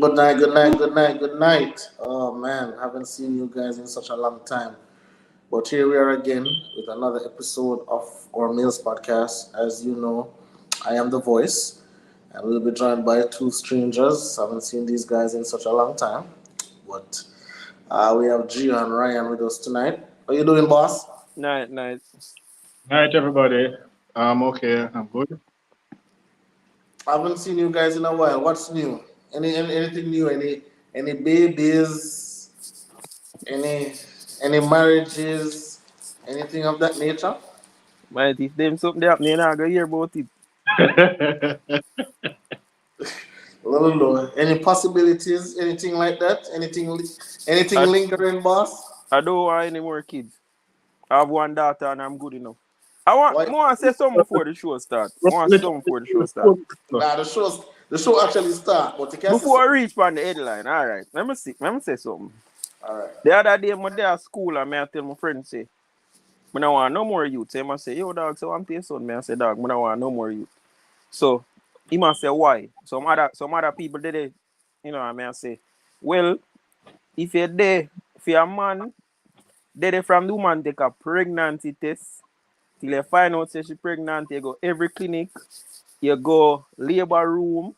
Good night, good night, good night, good night. Oh man, haven't seen you guys in such a long time. But here we are again with another episode of our Meals podcast. As you know, I am the voice, and we'll be joined by two strangers. Haven't seen these guys in such a long time. But we have Gio and Ryan with us tonight. How you doing, boss? Night, night. Night, everybody. I'm okay. I'm good. I haven't seen you guys in a while. What's new? Anything new? Any babies? Any any marriages? Anything of that nature? Might if them something happening, I go hear about it. Little low. Any possibilities? Anything like that? Anything I, lingering, boss? I don't want any more kids. I have one daughter and I'm good enough. I want Why? more say something before the show start. I want something before the show start. Nah, the show actually start, but you can say Before something. I reach on the headline, all right. Let me say something. All right. The other day, my day at school, and I tell my friend say, "I don't want no more youth." So I say, "Yo, dog, so I'm paying son." I say, "Dog, I don't want no more youth." So he must say why. Some other people did it. I say, well, if you're there, if you're a man, there from the woman take a pregnancy test till you find out say she pregnant, you go every clinic, you go labor room,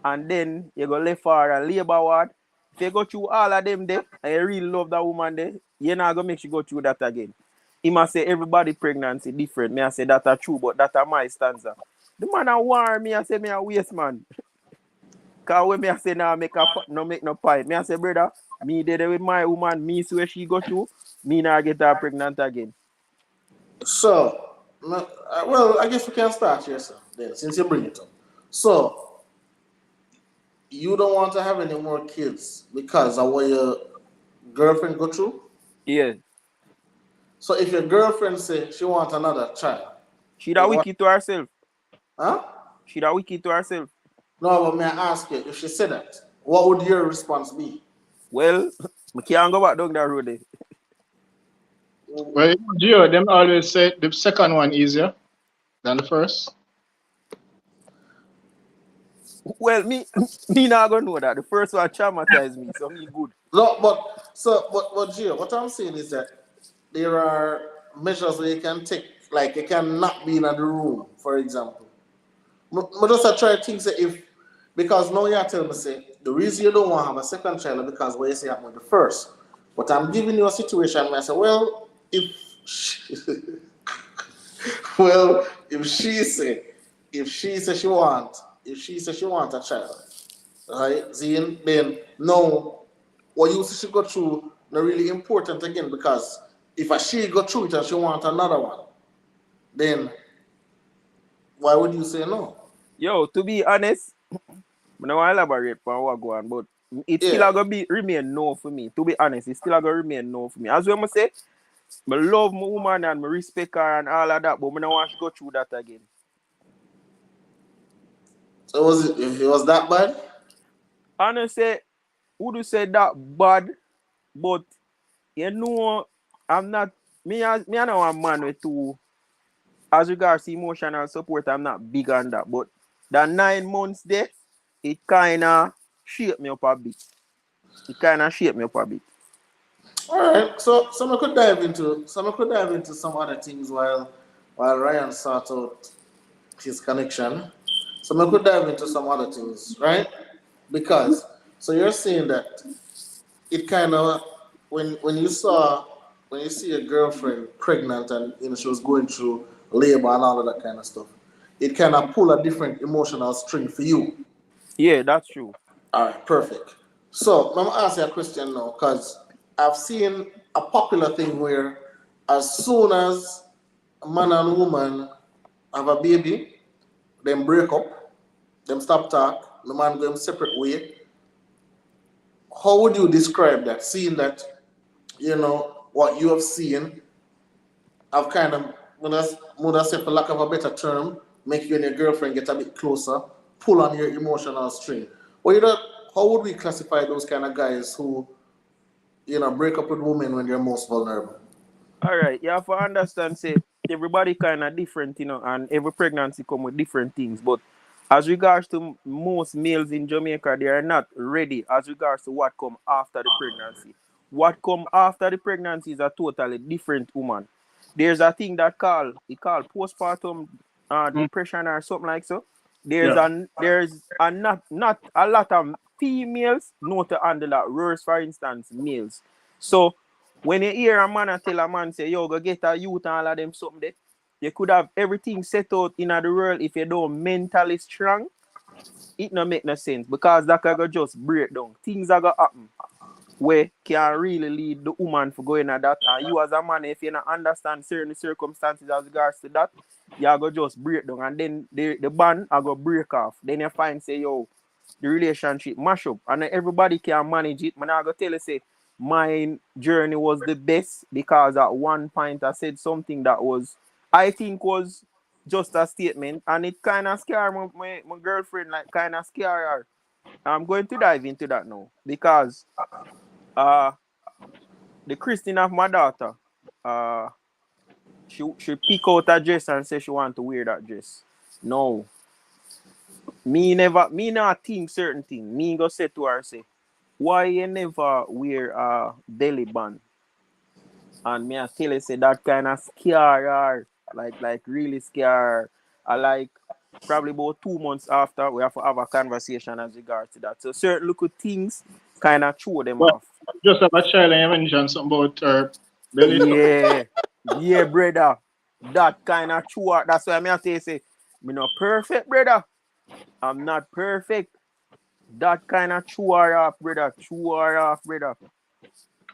and then you go left for a labor ward. If you go through all of them there, and you really love that woman there, you're not gonna make she go through that again. He must say everybody pregnancy different. Me I say that are true, but that are my stanza. The man a warn me, I say me a waste man. Cause when me I say now no make no point. Me I say brother, me there with my woman, me see where she go through, me now get her pregnant again. So, well, I guess we can start here, sir. Then, since you bring it up. So, you don't want to have any more kids because of what your girlfriend go through. Yeah. So, if your girlfriend say she want another child, She you that want, wicked to herself. huh? She that wicked to herself. No, but may I ask you, if she said that, what would your response be? Well, I can't go back down that road there. Well, Gio, them always say the second one easier than the first. Well, me me not gonna know that. The first one traumatized me, so me good. No, but Gio, what I'm saying is that there are measures where you can take, like you can not be in the room, for example. But just I try to think say if because now you tell me say the reason you don't want to have a second child is because what you say happened with the first. But I'm giving you a situation where I say, well, if she, well, if she say she want a child, right? Then no, what you say she go through not really important again because if a she go through it and she want another one, then why would you say no? Yo, to be honest, I don't want to elaborate on what go on, but it still Yeah. a gonna be remain no for me. To be honest, it still a gonna remain no for me. As well, I say, I love my woman and I respect her and all of that, but I don't want to go through that again. So it was that bad? Honestly, would you say that bad? But you know, I'm not me. I know I'm man with two. As regards to emotional support, I'm not big on that. But the 9 months there, it kinda shaped me up a bit. It kinda shaped me up a bit. All right. So some could dive into some other things while Ryan sort out his connection. Some could dive into some other things, right? Because so you're saying that it kind of when you see a girlfriend pregnant and she was going through labor and all of that kind of stuff, it kind of pull a different emotional string for you. Yeah, that's true. All right, perfect. So I'm gonna ask you a question now, because I've seen a popular thing where as soon as a man and woman have a baby, them break up, them stop talk, the man go him separate way. How would you describe that? Seeing that, what you have seen, I've kind of, would I say for lack of a better term, make you and your girlfriend get a bit closer, pull on your emotional string. Well, how would we classify those kind of guys who, break up with women when they're most vulnerable? All right, you have to understand, say everybody kind of different, and every pregnancy come with different things. But As regards to most males in Jamaica, they are not ready as regards to what come after the pregnancy. What come after the pregnancy is a totally different woman. There's a thing that called postpartum Mm. depression or something like so. Yeah. There's a not a lot of females know to handle that. Worse, for instance, males. So when you hear a man tell a man say, "Yo, go get a youth and all of them something there," you could have everything set out in the world if you don't mentally strong. It no make no sense because that can go just break down. Things are gonna happen where can really lead the woman for going at that. And you as a man, if you not understand certain circumstances as regards to that, you are gonna just break down and then the band are gonna break off. Then you find say, yo, the relationship mash up. And then everybody can manage it. Man, I go tell you say my journey was the best because at one point I said something that was I think was just a statement and it kind of scared my girlfriend, like kind of scare her. I'm going to dive into that now because uh the christening of my daughter, uh she pick out a dress and say she want to wear that dress. No, me not think certain thing. Me go say to her say, why you never wear a belly band? And me I tell her say that kind of scare her, like really scare her. I like probably about 2 months after we have to have a conversation as regards to that. So certain little things kind of throw them But off. just have a child and you mentioned something about her belly. Yeah, yeah, brother. That kind of true. That's why I say, me not perfect, brother. I'm not perfect. That kind of true off, brother. True off, brother.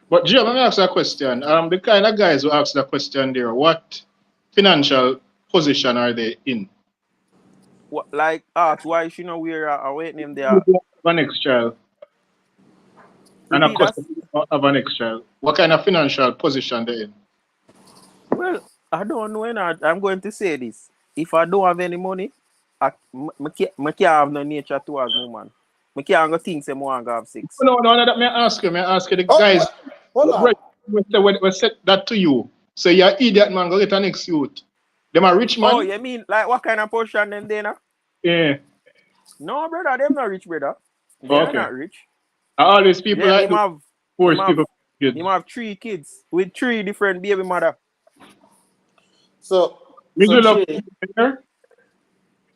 But Jim, let me ask you a question. The kind of guys who ask that question there, what financial position are they in? What like ask why she not wear a weight name You there? don't have an next child and a Repeat that. customer of an next child. What kind of financial position they in? Well, I don't know. I'm going to say this. If I don't have any money, I can't have no nature towards no man. I can't go think say I want to have sex. No, that may I ask you. May I ask you the Oh, guys hold on. right we said that to you. So you're idiot man, go get an next youth. Them a rich Oh, man? you mean like what kind of portion them there now? Yeah. No, brother, them not rich, brother. They are Okay. not rich. All these people Them like to him force have people kids. him have 3 kids with 3 different baby mother. So, Me so do love Jay, here.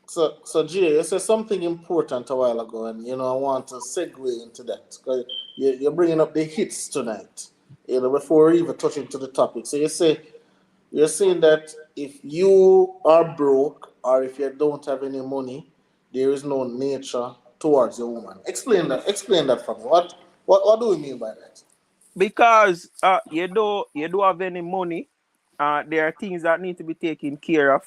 so Jay, you said something important a while ago, and I want to segue into that because you're bringing up the hits tonight. Before we even touch into the topic. So you're saying that if you are broke or if you don't have any money, there is no nature towards a woman. Explain that. Explain that for me. What do we mean by that? Because you do have any money, there are things that need to be taken care of.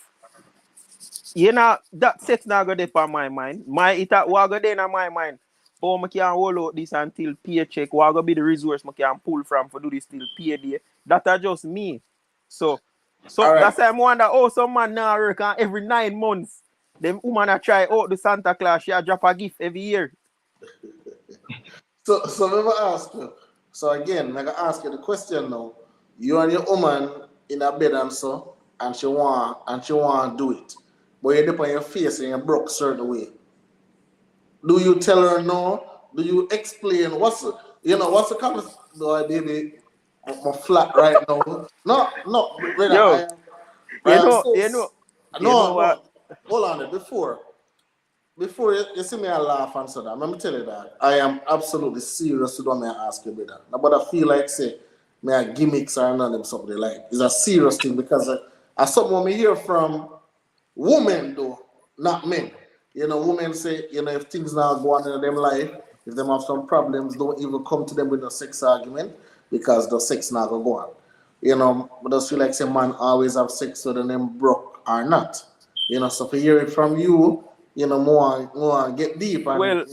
You know that sex now go there on my mind. What go there in my mind. Oh, I can hold out this until paycheck. What go be the resource I can pull from for do this till payday. That are just me. So All right. that's why I wonder. Oh, some man now work and every 9 months. Them woman a try out the Santa Claus. She a drop a gift every year. So let me ask you. So again, I'm gonna ask you the question now. You and your woman in a bed and so, and she want to do it, but you dip on your face and you broke certain way. Do you tell her no? Do you explain what's the conversation? No, baby, I'm flat right now. No, brother, I Yo, am I am so you know no, what? no. Hold on there. Before you see me I laugh and so that, let me tell you that I am absolutely serious to do me ask you brother. But I feel like say me a gimmicks or none of them something like it's a serious thing because I something me hear from women though, not men. Women say, if things not go on in their life, if them have some problems, don't even come to them with a sex argument because the sex not gonna go on. But I just feel like say man always have sex whether them broke or not. So to hear it from you, more get deep and Well,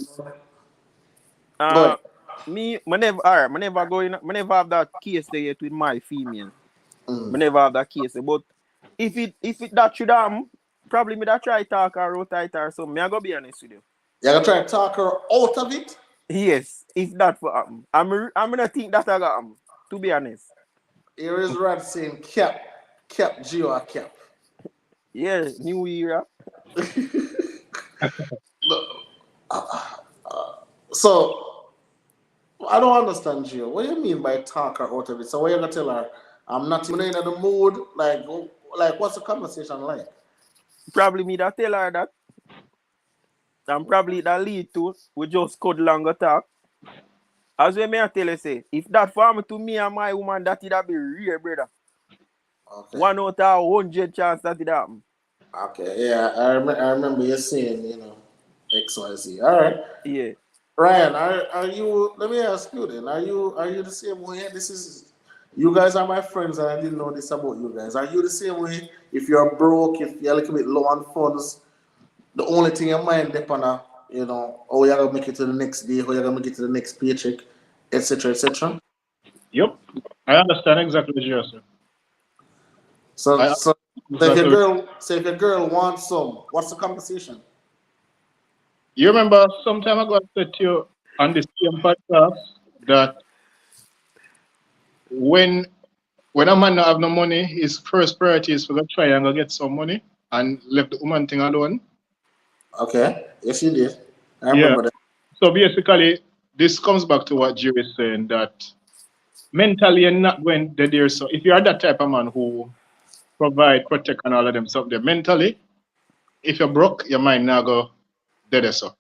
go ahead. uh, me never have that case there yet with my female. Me Mm. never have that case. But if it that should happen, probably me that try talk her out tight or something. Me I go be honest with you. You're gonna try to talk her out of it? Yes, if that for happen, I'm gonna think that I got happen. To be honest, Here is Rod saying cap, Geo cap. yeah, new era. So I don't understand, Gio. What do you mean by talk her out of it? So what you gonna tell her? I'm not even in the mood. Like what's the conversation like? Probably me that tell her that. And probably that lead to we just cuddle longer talk. As we may tell you say, if that farm to me and my woman, that it'll be real, brother. Okay. 1 out of 100 chance that it happen. Okay. Yeah, I remember you saying, XYZ. All right. Yeah. Ryan, are you? Let me ask you then. Are you the same way? This is. You guys are my friends, and I didn't know this about you guys. Are you the same way? If you're broke, if you're a little bit low on funds, the only thing your mind depend on, how you're gonna make it to the next day, how you're gonna make it to the next paycheck, etc., etc. Yep. I understand exactly what you're saying. So, I so, understand exactly. if your girl wants some, what's the conversation? You remember some time ago I said to you on this same podcast that when a man not have no money, his first priority is to go try and go get some money and left the woman thing alone. Okay, yes, you did. I Yeah. remember that. So basically, this comes back to what Jerry is saying that mentally you're not going there. So if you are that type of man who provide, protect, and all of them stuff there, mentally, if you're broke, your mind now go there. So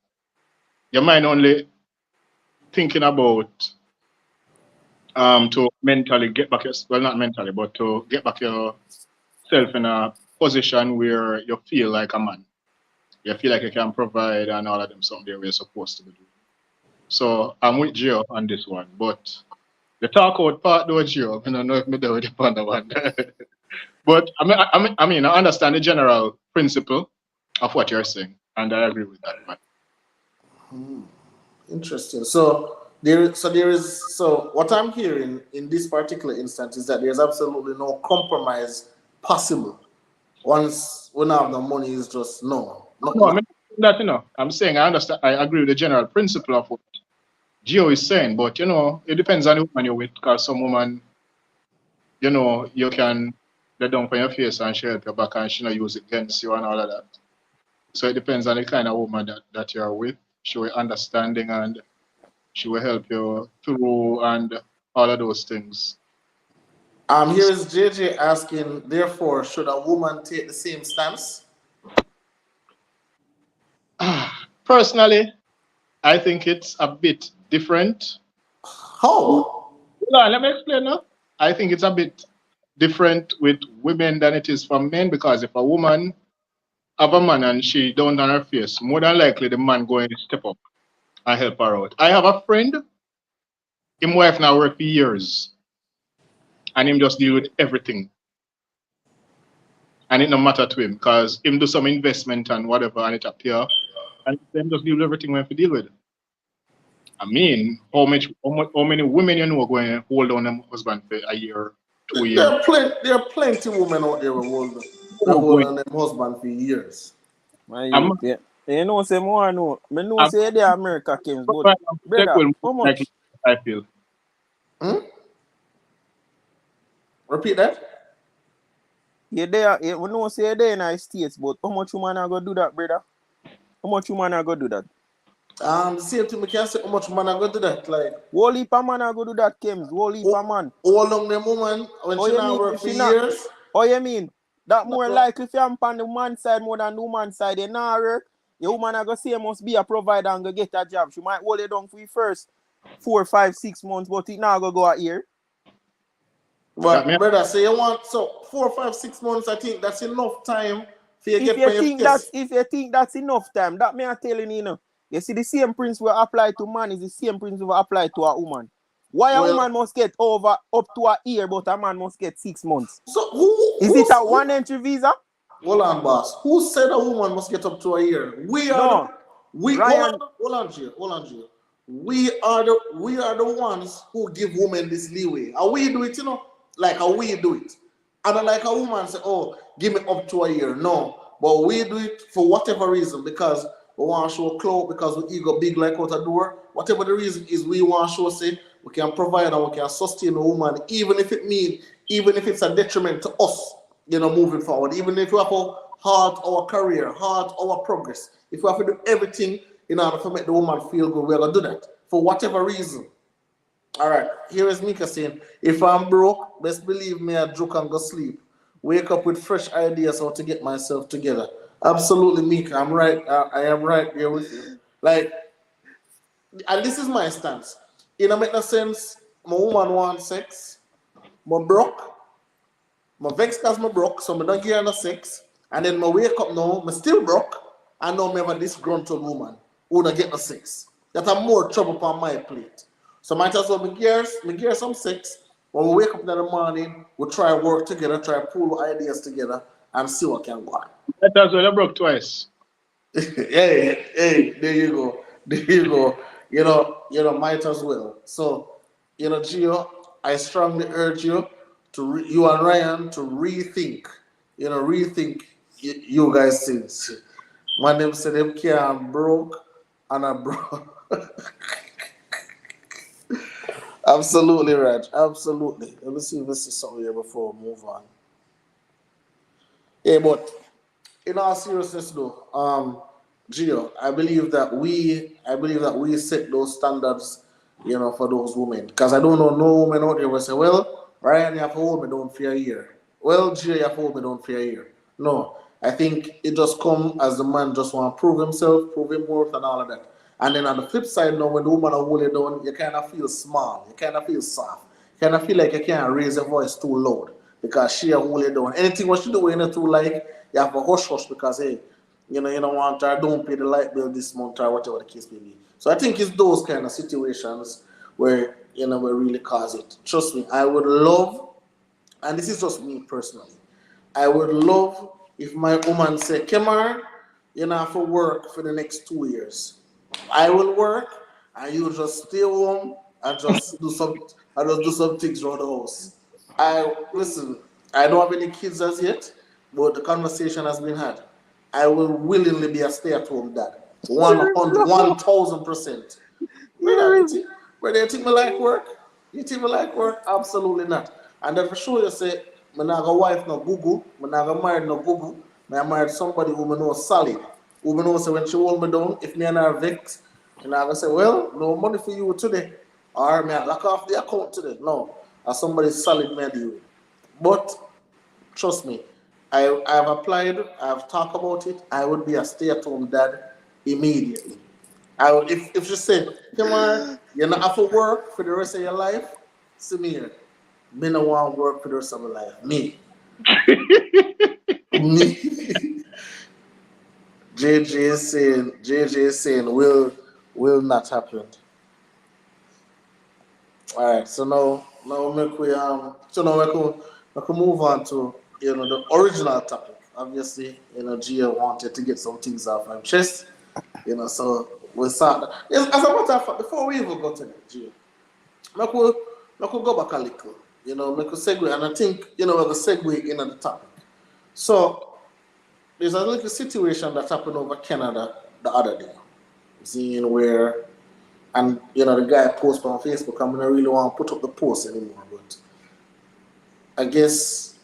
your mind only thinking about to mentally get back your, well, not mentally, but to get back yourself in a position where you feel like a man. You feel like you can provide and all of them something there where you're supposed to be doing. So I'm with Gio on this one, but the talk out part though, Gio, I don't know if me there with the on that one. But I understand the general principle of what you're saying, and I agree with that. But Interesting. So what I'm hearing in this particular instance is that there's absolutely no compromise possible. Once we have the money, is just no, I no. mean that I'm saying I understand. I agree with the general principle of what Gio is saying, but it depends on the woman you're with, because some woman, you can let down on your face and she help your back and she not use it against you and all of that. So it depends on the kind of woman that you're with. She will understanding and she will help you through and all of those things. Here is JJ asking. Therefore, should a woman take the same stance? Personally, I think it's a bit different. How? Hold on, let me explain now. I think it's a bit different with women than it is for men, because if a woman have a man and she down on her face, more than likely the man going to step up and help her out. I have a friend, him wife now work for years, and him just deal with everything. And it no matter to him, because him do some investment and whatever, and it appear, and them just deal with everything we have to deal with. I mean, how many women are going to hold on them husband for a year, 2 years? There are plenty women out there who hold on them husband for years. My youth, yeah. You know, say more, no. I know, say they America Kings, but brother, how much? I feel. Repeat that. Yeah, they we know say they in the States, but how much woman are gonna do that, brother? How much woman are gonna do that? Same thing, we can say how much man are going to do that. Like, whole heap of man are gonna do that, Kims. Whole heap of man. How long them woman when she not work for years? Oh, you mean? That more likely if you're on the man side more than the woman side, you not work. Your woman are gonna say must be a provider and go get a job. She might hold it down for you first 4, 5, 6 months, but it now go a year. But brother, so you want 4, 5, 6 months? I think that's enough time for you If you think that's enough time, that me I telling you, you see the same principle apply to man is the same principle apply to a woman. Why a woman must get up to a year, but a man must get 6 months? So who is it a one entry visa? Hold on, boss. Who said a woman must get up to a year? Hold on, Gio. We are the ones who give women this leeway. How we do it, like how we do it. And then like a woman say, oh, give me up to a year. No. But we do it for whatever reason, because we want to show clout, because we ego big like out a door. Whatever the reason is, we want to show say we can provide and we can sustain a woman, even if it's a detriment to us, moving forward. Even if we have to halt our career, halt our progress. If we have to do everything in order to make the woman feel good, we're going to do that for whatever reason. All right, here is Mika saying, if I'm broke, best believe me, I joke and go sleep. Wake up with fresh ideas how to get myself together. Absolutely, Mika, I'm right. I am right here with you. Like, and this is my stance. You know, make no sense. My woman wants sex. My broke. My vex because my broke, so I don't give her no sex. And then my wake up now, I still broke. And now I have a disgruntled woman who don't get no sex. That I'm more trouble on my plate. So might as well me gear some sex. When we wake up in the morning, we try work together, try pull ideas together, and see what can go on. That as well, I broke twice. Hey, there you go. There you go. Might as well. So, Gio, I strongly urge you you and Ryan to rethink, you guys things. My name said them care I'm broke and I'm broke. Absolutely right. Absolutely. Let me see if this is something here before we move on. Yeah, but in all seriousness though, Gio, I believe that we set those standards, for those women. Because I don't know no woman out there will say, well, Ryan, you have to hold me down for a year. Well, Gio, you have to hold me down for a year. No. I think it just come as the man just want to prove himself, prove him worth and all of that. And then on the flip side now, when the woman will hold you down, you kind of feel small, you kind of feel soft, you kind of feel like you can't raise your voice too loud because she will hold you down. Anything what she do, you know, too like, you have a hush because, hey, you don't want her, don't pay the light bill this month or whatever the case may be. So I think it's those kind of situations where, we really cause it. Trust me, I would love, and this is just me personally, I would love if my woman say, Kemar, you have to work for the next 2 years. I will work and you just stay home and just do some things around the house. Listen, I don't have any kids as yet, but the conversation has been had. I will willingly be a stay-at-home dad. 1,000%. Brother, you think me like work? You think me like work? Absolutely not. And then for sure you say, I'm not a wife no Google, I'm not a married no Google, I'm married somebody who I know solid. Who I know say when she hold me down, if me and her vex, and I go say, well, no money for you today. Or me I lock off the account today. No. As somebody solid me I deal with. But trust me, I've applied, I've talked about it, I would be a stay-at-home dad immediately. I would, if she said, come on, you're not have to work for the rest of your life, see me here. Me no want to work for the rest of my life. Me. Me. JJ is saying will not happen. Alright, so now we can move on to the original topic. Obviously, Gia wanted to get some things off my chest. So we'll start. Yes, as a matter of fact, before we even go to that, Gia, I could go back a little. I could segue, and I think we have a segue in on the topic. So there's a little situation that happened over Canada the other day. Seeing where, and the guy posted on Facebook, I'm gonna really want to put up the post anymore, but I guess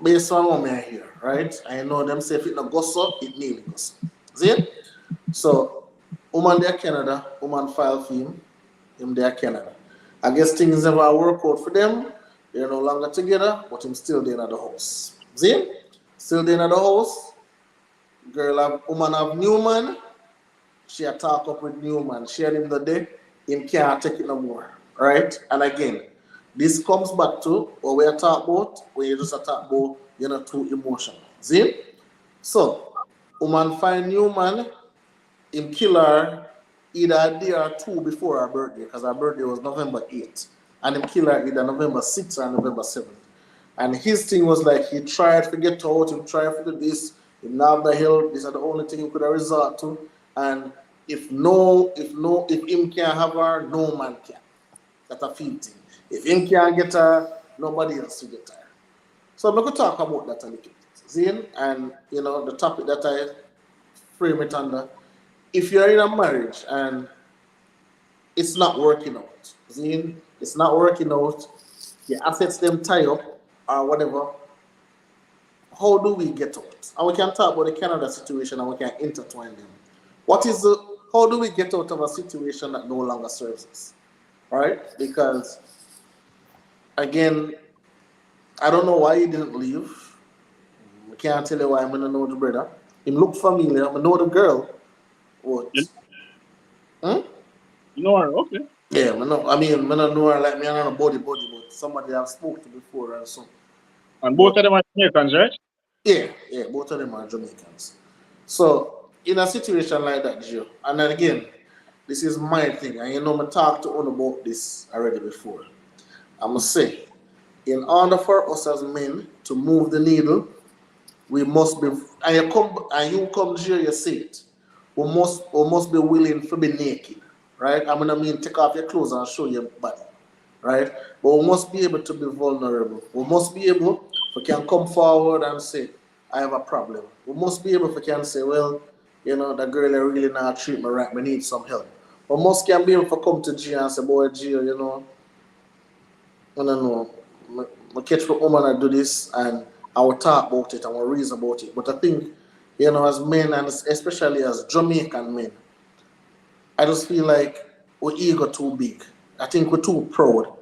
based on what I hear, right? I know them say if it not goes up, it nearly goes up. See it? So, woman there Canada, woman file for him there Canada. I guess things never work out for them. They're no longer together, but him still there at the house. See? Still there at the house. Woman have new man. She a talk up with new man. She and him the day, him can't take it no more. Right? And again, this comes back to what we are talking about, when you just talk about too emotional. See? So, woman find new man, him kill her either a day or two before her birthday, because her birthday was November 8th. And him kill her either November 6th or November 7th. And his thing was like he tried to get out, he tried to do this, he knocked the hill, these are the only thing he could have resort to. And if him can't have her, no man can. That's a few thing. If him can't get her, nobody else will get her. So I'm going to talk about that a little bit. Zane, and the topic that I frame it under, if you're in a marriage and it's not working out, Zane, it's not working out, your assets them tie up or whatever, how do we get out? And we can talk about the Canada situation and we can intertwine them. How do we get out of a situation that no longer serves us? Right? Because, again, I don't know why he didn't leave. I can't tell you why. I don't know the brother. He look familiar. I know the girl. What? Hmm? You know her, okay. Yeah, I don't know her like me, I don't know body, but somebody I've spoke to before and so. And both But of them are Jamaicans, right? yeah, both of them are Jamaicans. So in a situation like that, Gio, and then again, this is my thing, and I talked to one about this already before. I must say, in order for us as men to move the needle, we must be, and you come here, you see it. We must be willing to be naked, right? I mean, take off your clothes and show your body, right? But we must be able to be vulnerable. We must be able, if we can come forward and say, I have a problem. We must be able, if we can say, well, that girl really not treat me right, we need some help. We must can be able to come to Gio and say, boy, Gio, I don't know. I catch the woman and do this, and I will talk about it and I will reason about it. But I think, as men and especially as Jamaican men, I just feel like we're ego too big. I think we're too proud.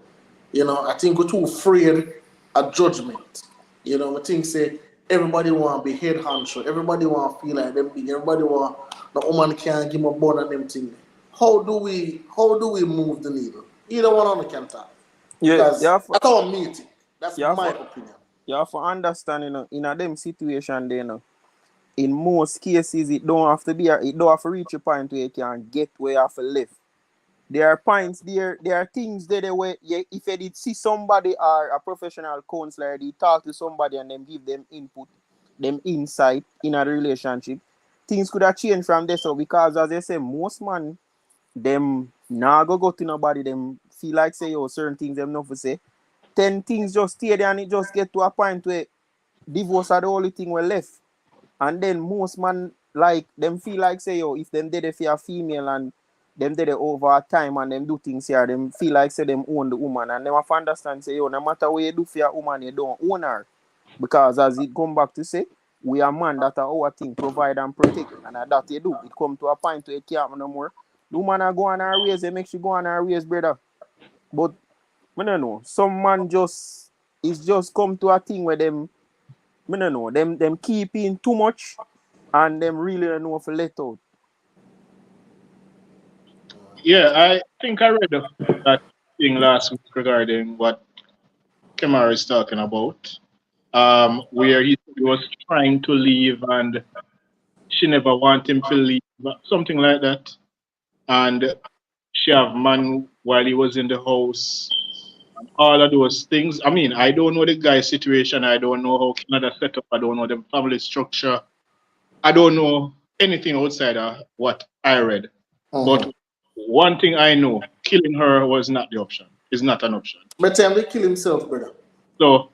I think we're too afraid of judgment. I think say everybody want to be head honcho. Everybody want to feel like them big. Everybody want the woman can't give me a bun and them thing. How do we move the needle? Either one of them can talk. Yeah, Because that's our meeting. That's you have my to, opinion. you have to understand, in a them situation there, in most cases, it don't have to reach a point where you can get where you have to live. There are points there are things there where if you did see somebody or a professional counselor, they talk to somebody and then give them input, them insight in a relationship, things could have changed from there. So because as I say, most man, them nah go to nobody, them feel like say certain things them not for say. 10 things just stay there and it just get to a point where divorce are the only thing we left. And then most man like them feel like say if them did it for a female and them did it over time and them do things here, them feel like say them own the woman and them have to understand say no matter what you do for your woman, you don't own her. Because as it come back to say, we are man that are our thing, provide and protect. And that you do. It come to a point where you can't no more. The woman are go on her ways, they make you go on her ways, brother. But I don't know. Some man just come to a thing where them I don't know, them keep in too much and them really don't know if to let out. Yeah, I think I read that thing last week regarding what Kemar is talking about. Where he was trying to leave and she never want him to leave, something like that. And she have man while he was in the house. All of those things. I mean, I don't know the guy's situation. I don't know how Canada set up. I don't know the family structure. I don't know anything outside of what I read. But Mm-hmm. one thing I know, killing her was not the option. Is not an option. But tell him to kill himself, brother. So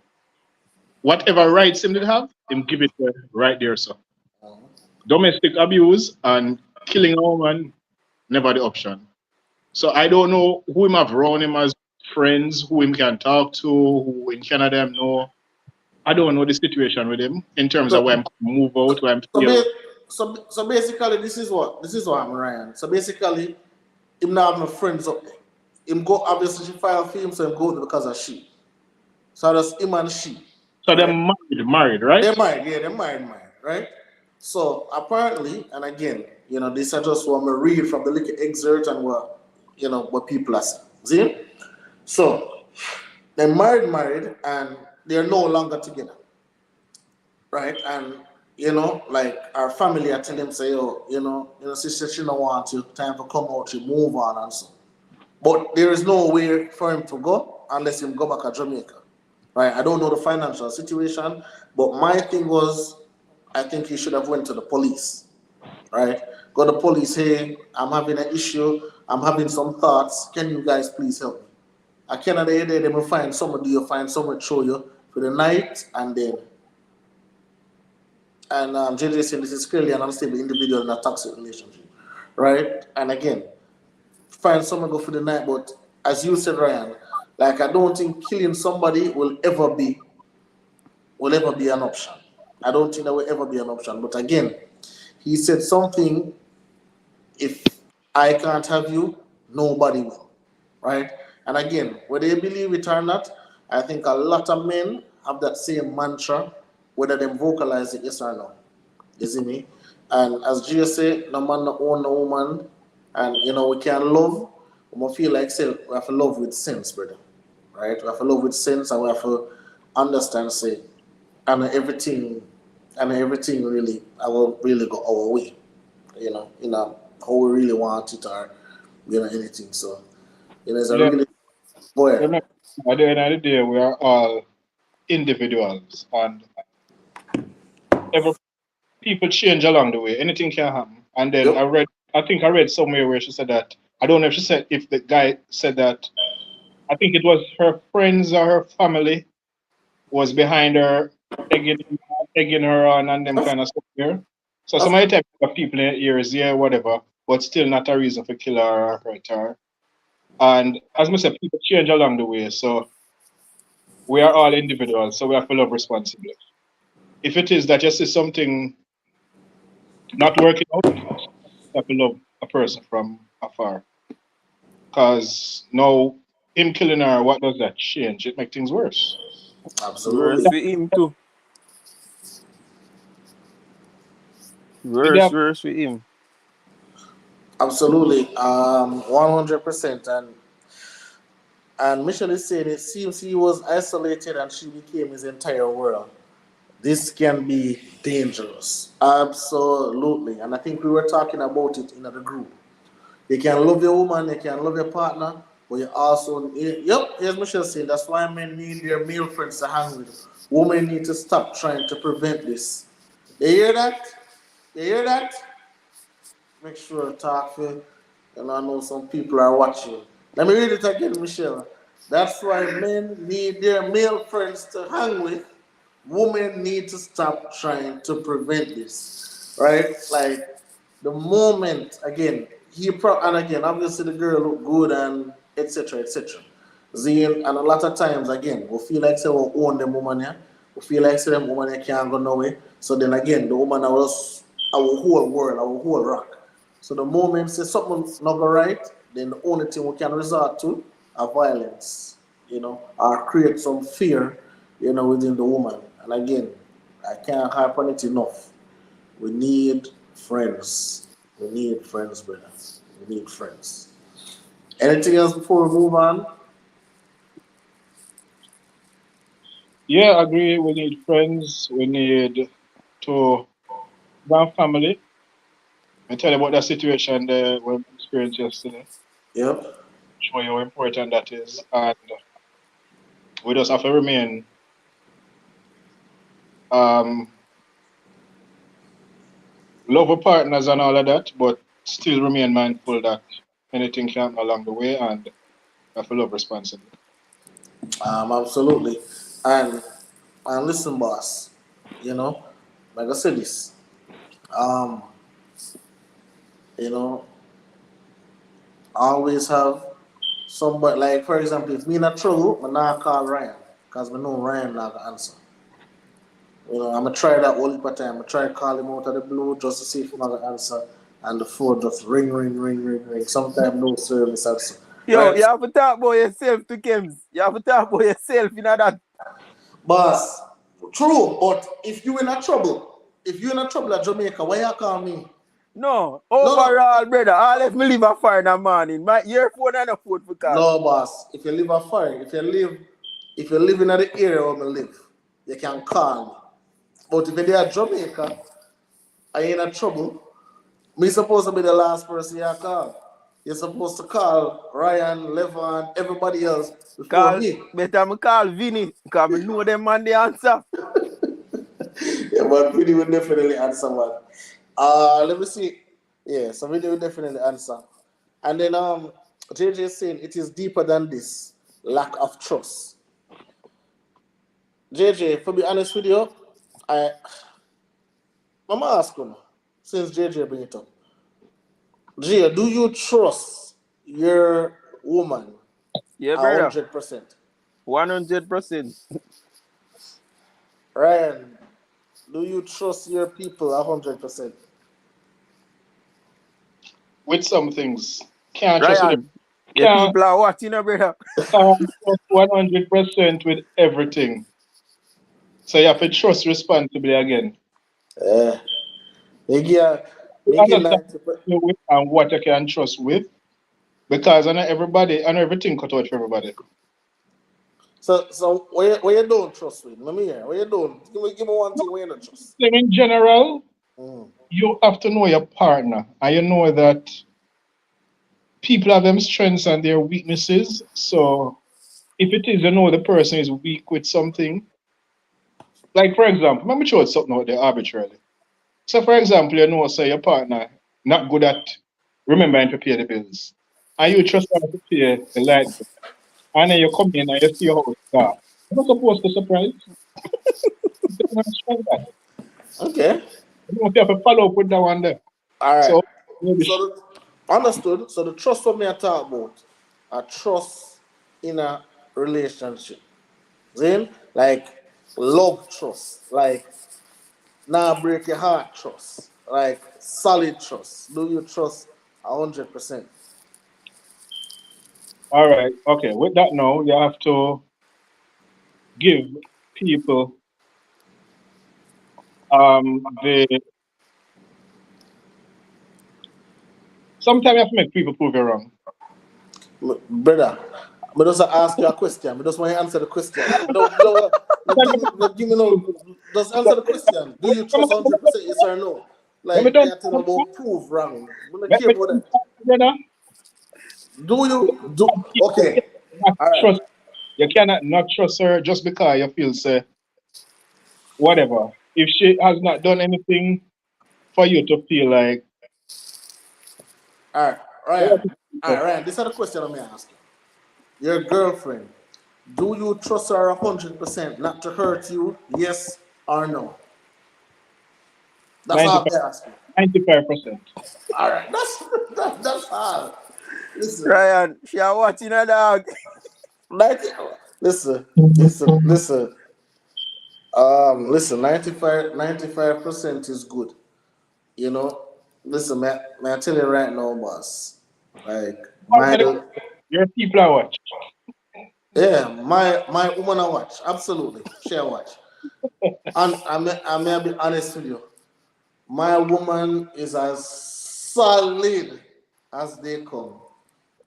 whatever rights him did have, him give it right there. So domestic abuse and killing a woman, never the option. So I don't know who him have around him as friends, who him can talk to, who in Canada him know. I don't know the situation with him in terms of So, where I'm move out, where I'm so, feel. so basically, this is what I'm Ryan. So basically, him now have my friends up there. Him go obviously she file for him, so him go there because of she. So that's him and she, So they're right? married, right? They're married, yeah, they're married, right? So apparently, and again, this I just want to read from the little excerpt and what people are saying. See? So they're married, and they're no longer together, right? And like our family, I tell them say, oh, sister, she don't want you. Time to come out, you move on and so. But there is no way for him to go unless him go back to Jamaica, right? I don't know the financial situation, but my thing was, I think he should have went to the police, right? Go to the police, hey, I'm having an issue, I'm having some thoughts, can you guys please help me? I cannot there, they will find somebody, you find someone show you for the night, and then, and JJ saying this is clearly an unstable individual in a toxic relationship, right? And again, find someone go for the night, but as you said, Ryan, like I don't think killing somebody will ever be an option. I don't think that will ever be an option. But again, he said something, if I can't have you, nobody will. Right? And again, whether you believe it or not, I think a lot of men have that same mantra, whether they vocalize it yes or no. You see me? And as Jesus said, no man no own no woman, and we can love. We must feel like say we have to love with sense, brother. Right? We have to love with sense, and we have to understand, say, and everything, really, I will really go our way. How we really want it, or anything. So, it's a Yeah, really go ahead. remember, at the end of the day, we are all individuals, and every people change along the way. Anything can happen. And then Yep. I think I read somewhere where she said that, I don't know if she said, if the guy said that, I think it was her friends or her family was behind her, egging, egging her on and them Of, kind of stuff here. So some of of the type of people in her ears, yeah, whatever, but still not a reason for kill her or hurt her. And as I said, people change along the way. So we are all individuals, so we have to love responsibly. If it is that you see something not working out, you have to love a person from afar. Because now him killing her, what does that change? It make things worse. Worse absolutely. for him too. Did they have, Worse for him. Absolutely. 100%. And Michelle is saying it seems he was isolated and she became his entire world. This can be dangerous. Absolutely. And I think we were talking about it in the group. You can love your woman, you can love your partner, but you also, yep, here's Michelle saying, that's why men need their male friends to hang with. Women need to stop trying to prevent this. You hear that? You hear that? Make sure to talk for, and I know some people are watching. Let me read it again, Michelle. That's why men need their male friends to hang with. Women need to stop trying to prevent this, right? Like the moment again, and again, obviously the girl look good and etc. etc. Zeal and a lot of times again, we feel like say we own them woman here. We feel like say them woman here can't go nowhere. So then again, the woman our whole world, our whole rock. So the moment say something not go right, then the only thing we can resort to are violence, or create some fear, within the woman. And again, I can't harp on it enough. We need friends. We need friends, brother. We need friends. Anything else before we move on? yeah, I agree. We need friends. We need to have family. I tell you about that situation that we experienced yesterday. Yep. Show you how important that is. And we just have to remain um, love our partners and all of that, but still remain mindful that anything can happen along the way and have to love responsibly. Absolutely. And and listen, boss. You know, like I said this. Um, you know, always have somebody like for example, if me in a trouble, I not call Ryan. Because I know Ryan not gonna answer. I'm gonna try that all the time. I try to call him out of the blue just to see if he's not gonna answer. And the phone just ring, ring, ring, ring, ring. Sometimes no service answer. Yo, Right? you have to talk about yourself to Kems. You have to talk about yourself, that. Boss, true, but if you in a trouble, if you in a trouble at Jamaica, why you call me? No, No, no. overall, brother, all if me leave a fire in the morning. My earphone and a phone for call. No, boss. If you live a fire, if you live in the area where I live, you can call me. But if you're at Jamaica, are you in a trouble? Me supposed to be the last person you call. You're supposed to call Ryan, Levon, everybody else before Call, me. better me call Vinny, because I know them man the answer. Yeah, but Vinny will definitely answer, man. Let me see. Yeah, so Vinny will definitely answer. And then JJ is saying it is deeper than this. Lack of trust. JJ, to be honest with you, I I'm asking since JJ bring it up. Gia, do you trust your woman Yeah, a brother. 100%? 100%. Ryan, Do you trust your people 100%? With some things. Can't trust with them. Ryan, your Can't, people are watching, brother. can't trust 100% with everything. So you have to trust responsibly again. Yeah. You Make it understand 90%. who with and what you can trust with. Because I know everybody, I know everything cut out for everybody. So where you don't trust with? Let me hear. Where you don't? Give me one thing where you don't trust. In general, Mm. you have to know your partner. And you know that people have them strengths and their weaknesses. So if it is, you know the person is weak with something. Like for example, let me show you something out there arbitrarily. So for example, you know, say your partner not good at remembering to pay the bills. And you trust her to pay the light bill. And then you come in and you see your house dark. You're not supposed to surprise. You don't understand that. Okay. You know, you have to follow up with that one there. All right. So maybe So understood. So the trust what me I talk about, a trust in a relationship. Then like love trust, like now break your heart trust, like solid trust. Do you trust 100%? all right, okay. With that now, you have to give people the sometimes you have to make people prove you wrong. Brother, I just ask you a question. I just want you to answer the question. Don't give me no. Just answer the question. Do you trust 100% yes or no? Let me Like, done. you're talking about prove wrong. I don't Let care me about done, that. brother. Do you do okay? Not All right, trust. You cannot not trust her just because you feel say whatever. If she has not done anything for you to feel like all right, Ryan. All right, Ryan. This is the question I'm asking. Your girlfriend. Do you trust her 100% not to hurt you? Yes or no? That's all 95, I'm asking. 95%. All right, that's all. Listen, Ryan, she are watching a dog. like, listen. Listen. 95% is good. You know. Listen, may I tell you right now, boss. Like my Already, your people are watch. yeah, my woman I watch absolutely. She I watch, and I may be honest with you. My woman is as solid as they come.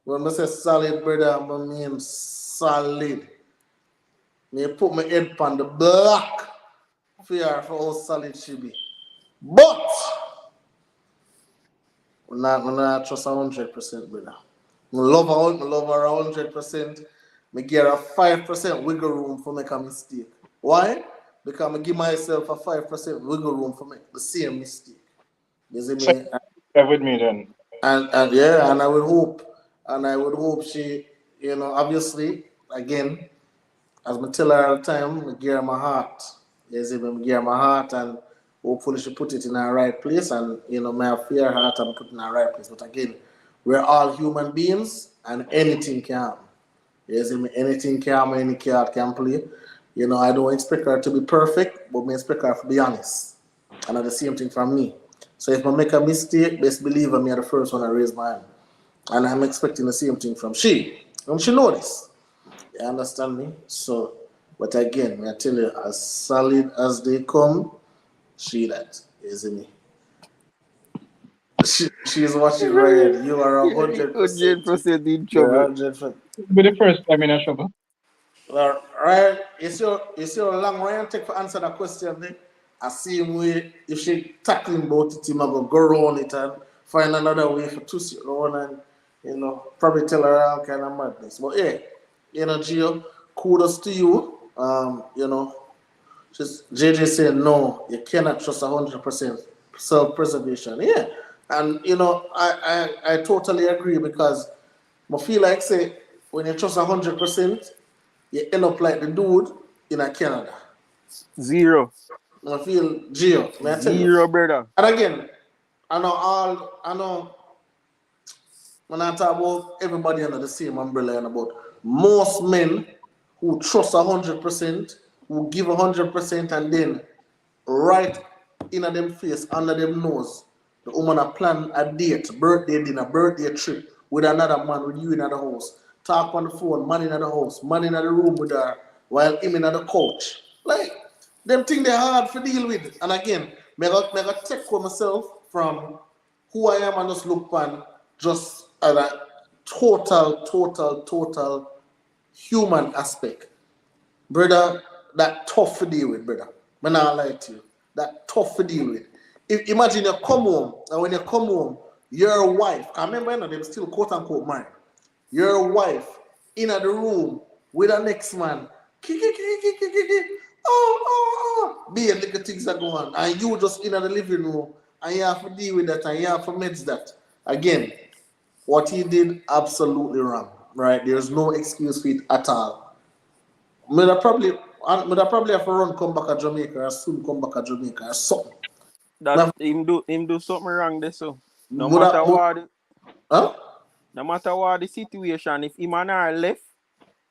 When I say solid, brother, I mean solid. Me put my head on the block for how solid she be. But we not trust 100%, brother. I love her 100%. Me give her a 5% wiggle room for make a mistake. Why? Because I give myself a 5% wiggle room for make the same mistake. You see So me? you're with me then. And yeah, and I would hope she, obviously, again, as I tell her all the time, I give her my heart. You see me, I give her my heart, and hopefully she put it in her right place, and my fear heart and put it in her right place. But again, we're all human beings, and anything can happen. You see me, anything can happen, any card can play. I don't expect her to be perfect, but I expect her to be honest. And the same thing from me. So if I make a mistake, best believe me, I'm the first one to raise my hand. And I'm expecting the same thing from she. And she know this. You understand me? So, but again, I tell you, as solid as they come, she that. You see me? She is watching Ryan. You are 100%. 100% in You're trouble. 100%. It'll be the first time in a trouble. Well, Ryan, is your long Ryan take for answer that question then? I see him way if she tackling about it, him I go around it and find another way for to sit around and probably tell her all kind of madness. But yeah, Gio, kudos to you. Just JJ said no, you cannot trust 100% self-preservation. Yeah. And I totally agree because I feel like say when you trust 100%, you end up like the dude in a Canada. Zero. I feel Gio, may I tell you? Zero, brother. And again, I know when I talk about everybody under the same umbrella and about most men who trust 100%, who give 100%, and then right in them face, under them nose, the woman a plan a date, birthday dinner, birthday trip with another man with you in the house. Talk on the phone, man in the house, man in the room with her, while him in the couch. Like, them things they hard to deal with. And again, me I take for myself from who I am and just look on just at a total human aspect. Brother, that tough to deal with, brother. I'm not lie to you. That tough to deal with. If imagine you come home, and when you come home, your wife, I remember them still quote unquote mine. Your wife in the room with the next man. Be a little things that go on. And you just in the living room and you have to deal with that and you have to manage that. Again, what he did absolutely wrong. Right? There's no excuse for it at all. I'd probably have to run come back to Jamaica or soon come back to Jamaica or something. That him do something wrong there, so no matter what the situation, if him and her left,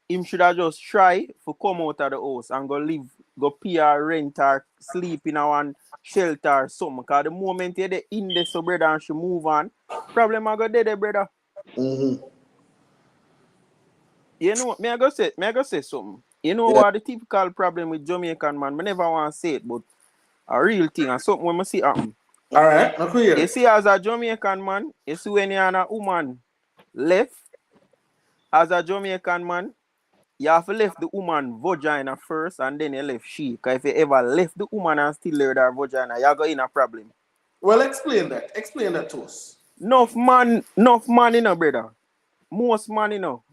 him should have just try to come out of the house and go live, go pay or rent or sleep in one shelter or something. Cause the moment you're in there, so brother, and she move on, problem I go there, brother. Mm-hmm. You know, may I go say something. You know what the typical problem with Jamaican man, I never want to say it, but a real thing and something when I see happen. Alright, I'm clear. You see, as a Jamaican man, you see when you're a woman left, as a Jamaican man, you have to left the woman vagina first and then you left she. Because if you ever left the woman and still left her vagina, you're going in a problem. Well, explain that. Explain that to us. Enough man, you know, brother. Most man, you know.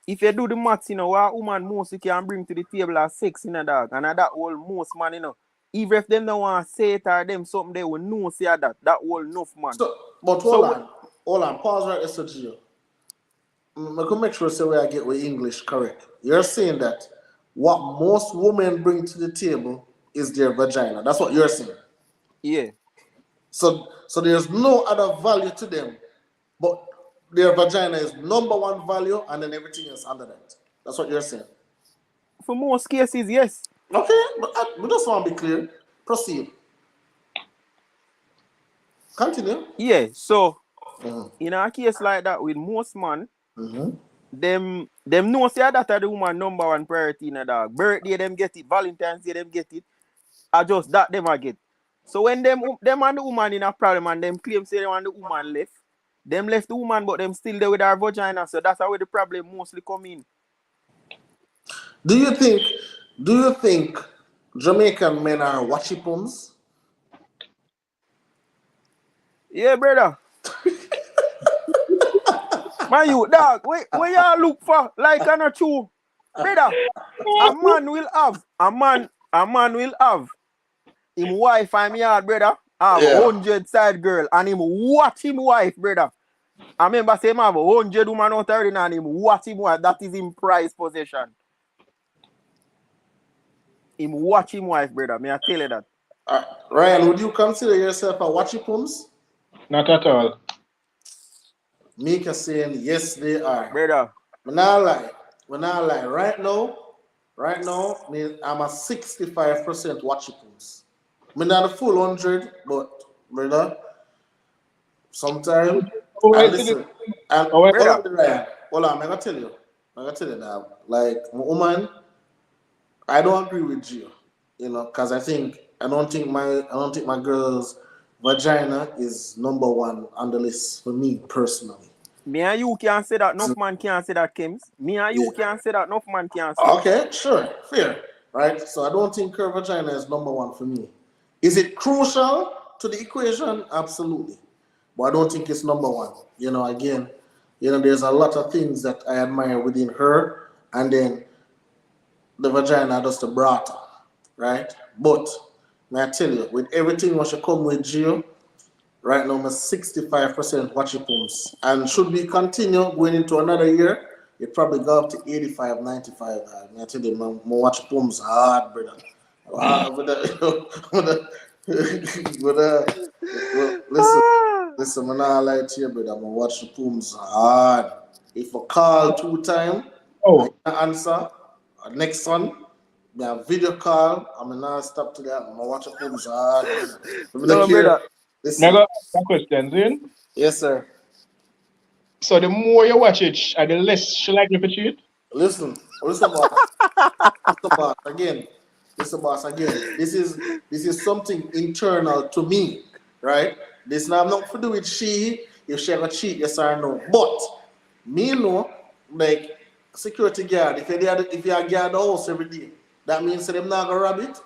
If you do the maths, you know, what a woman mostly can bring to the table are sex in a dog. And that whole most man, you know. Even if them don't want to say it or them something, they will know say that. That whole enough man. So, but hold on. Pause right there, Gio. I can make sure so I get with English correct. You're saying that what most women bring to the table is their vagina. That's what you're saying. Yeah. So there's no other value to them, but their vagina is number one value, and then everything is under that. That's what you're saying. For most cases, yes. Okay, but we just want to be clear. Proceed. Continue. Yeah. So in a case like that with most man, them know say that are the woman number one priority in a dog. Birthday them get it, Valentine's Day them get it. I just that them I get. So when them and the woman in a problem and them claim say them and the woman left, them left the woman but them still there with her vagina. So that's how the problem mostly come in. Do you think Jamaican men are watchipums? Yeah, brother. Man, you dog, where y'all look for like an a true brother? A man will have him wife and me yard, brother. Have 100 side girl and him watch him wife, brother. I remember say him have 100 woman out there and him watch him wife. That is him prize possession. Him watch him wife, brother. May I tell you that. Ryan, would you consider yourself a watchipums? Not at all. Mika saying yes, they are. Brother. When I lie. Right now, I'm a 65% watchipums. I'm not a full 100, but brother, sometimes listen. And hold on, I'm gonna tell you now. Like my woman, I don't agree with you, because I don't think my girl's vagina is number one on the list for me personally. Me and you can't say that. Enough man can't say that, Kims. Me and you can't say that. Enough man can't say. Okay, sure, fair, right? So I don't think her vagina is number one for me. Is it crucial to the equation? Absolutely, but I don't think it's number one. Again, there's a lot of things that I admire within her, and then the vagina does the brata, right? But may I tell you, with everything what you come with, Gio, right now I'm 65% watchipums. And should we continue going into another year, it probably go up to 85, 95. May I tell you, my watchipums hard, brother. Listen, I'm not lie to you, brother. My watchipums hard. If I call 2 times, I answer. Next one, a video call. I'm not stop to that. I'm gonna watch a pubs hard. No, brother. Now I Listen. got a question, Zin. Yes, sir. So the more you watch it, the less she likely to cheat. Listen, boss. Listen, boss. Again, listen, boss. Again, this is something internal to me, right? This now have nothing to do with she. If she ever cheat, yes or no. But me know, like security guard. If you are guard the house every day, that means that them not gonna rob it.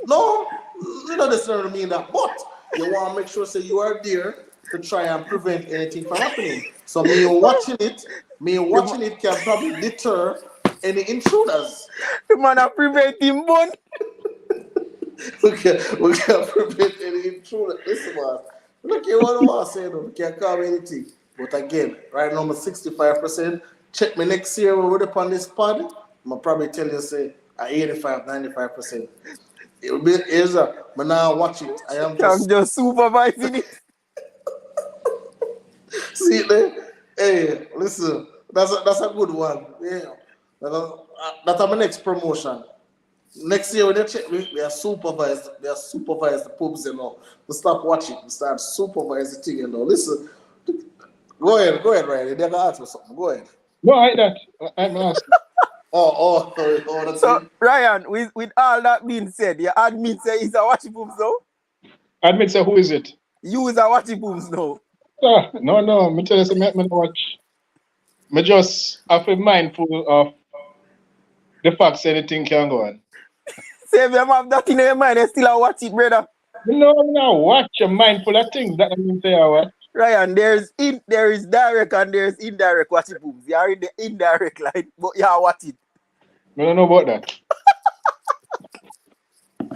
No, you know this doesn't mean that. But you want to make sure say you are there to try and prevent anything from happening. So me watching it can probably deter any intruders. The man a prevent him bun. We can prevent any intruder. Listen, man. Look at what I want to say though. We can't call me anything. But again, right now I'm 65%. Check me next year when we're up on this pod. I'm probably tell you say at 85, 95%. It will be here's a but now watch it. I am I'm just supervising it. see it there. Hey, listen, that's a good one. Yeah, that's my next promotion. Next year when they check me, we are supervised. The pubs, you know. We stop watching. We start supervise the thing, you know. Listen, go ahead, Ryan. You never ask me something. Go ahead. No, I that. I'm asking. That's So it. Ryan, with all that being said, you admit say he's a watchy pooms now? Admit, say, who is it? You is a watchy pooms now. No. Me tell you, say, me not watch. Me just have to be mindful of the fact that anything can go on. Say if you have that in your mind, you still a watch it, brother. No, I'm not watch. I'm mindful of things that I mean say I watch. Ryan, there is direct and there's indirect watchy pooms. You are in the indirect line, but you are watch it. I don't know about that.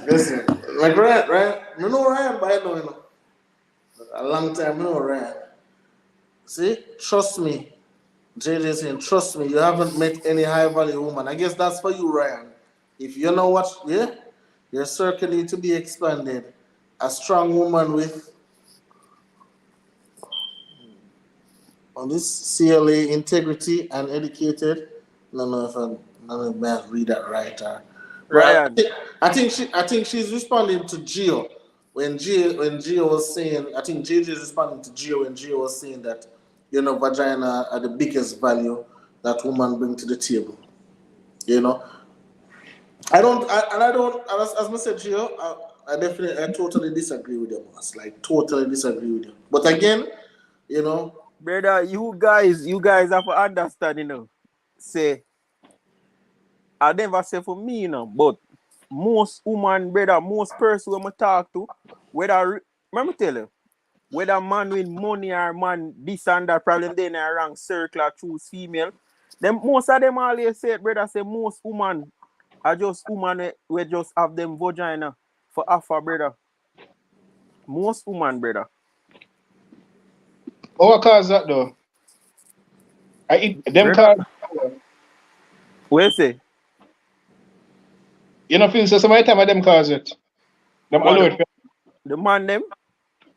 Listen, like Ryan, you know Ryan by now, you know. A long time, you know Ryan. See, trust me. JJ saying, trust me, you haven't met any high value woman. I guess that's for you, Ryan. If you know what, yeah, your circle need to be expanded. A strong woman with on this CLA integrity and educated. No, may I read that right. Ryan. I think she's responding to Gio when Gio was saying. I think JJ is responding to Gio when Gio was saying that vagina are the biggest value that woman bring to the table. You know, I don't, as I said, Gio, I totally disagree with you, boss. Like totally disagree with you. But again, you know. Brother, you guys have to understand, Say, I never say for me, but most woman, brother, most person when I talk to, let me tell you, whether man with money or man this and that, problem they in a wrong circle or choose female, them most of them always say, brother, say most woman are just woman we just have them vagina for offer, brother. Most woman, brother. What cause that though? I eat them Brother, cause. what you say? You know, feel so some time of them cause it. Them allow it. The man them?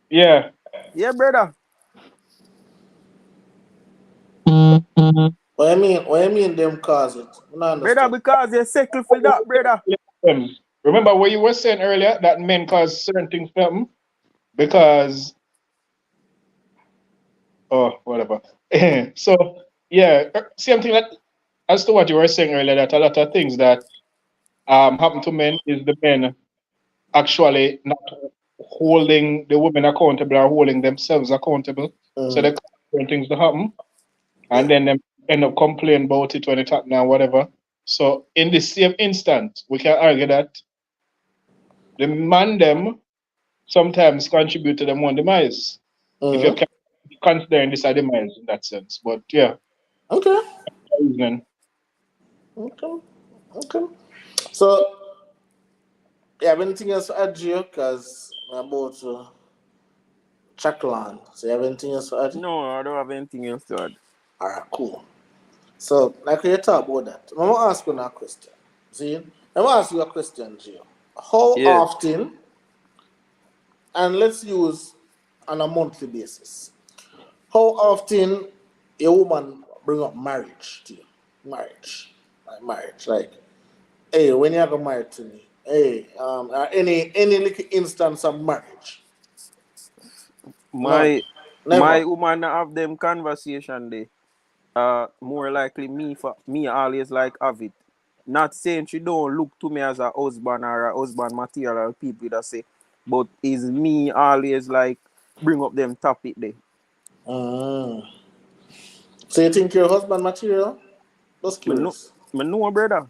Yeah. Yeah, brother. What I mean them cause it? I don't Brother, understand. because you settle for that, brother. Remember what you were saying earlier that men cause certain things to them because whatever. So yeah, same thing that as to what you were saying earlier that a lot of things that happen to men is the men actually not holding the women accountable or holding themselves accountable. So they cause certain things to happen and then them end up complaining about it when it happens or whatever. So in the same instant, we can argue that the man them sometimes contribute to them own demise. If you can consider this a demise in that sense. But yeah. Okay. Reason. Okay. So, you have anything else to add, Gio? Because we're about to Chuckland. So, you have anything else to add? No, I don't have anything else to add. All right, cool. So, like you talk about that, I'm going to ask you now a question. See? I'm going to ask you a question, Gio. How often, and let's use on a monthly basis, how often a woman bring up marriage to you? Marriage. Like, Hey, when you got married to me, hey, any little instance of marriage? None. My Never. woman have them conversation there. More likely me always like have it. Not saying she don't look to me as a husband or a husband material people that say, but is me always like bring up them topic there. Mm. So you think your husband material? Just Me know, curious. brother.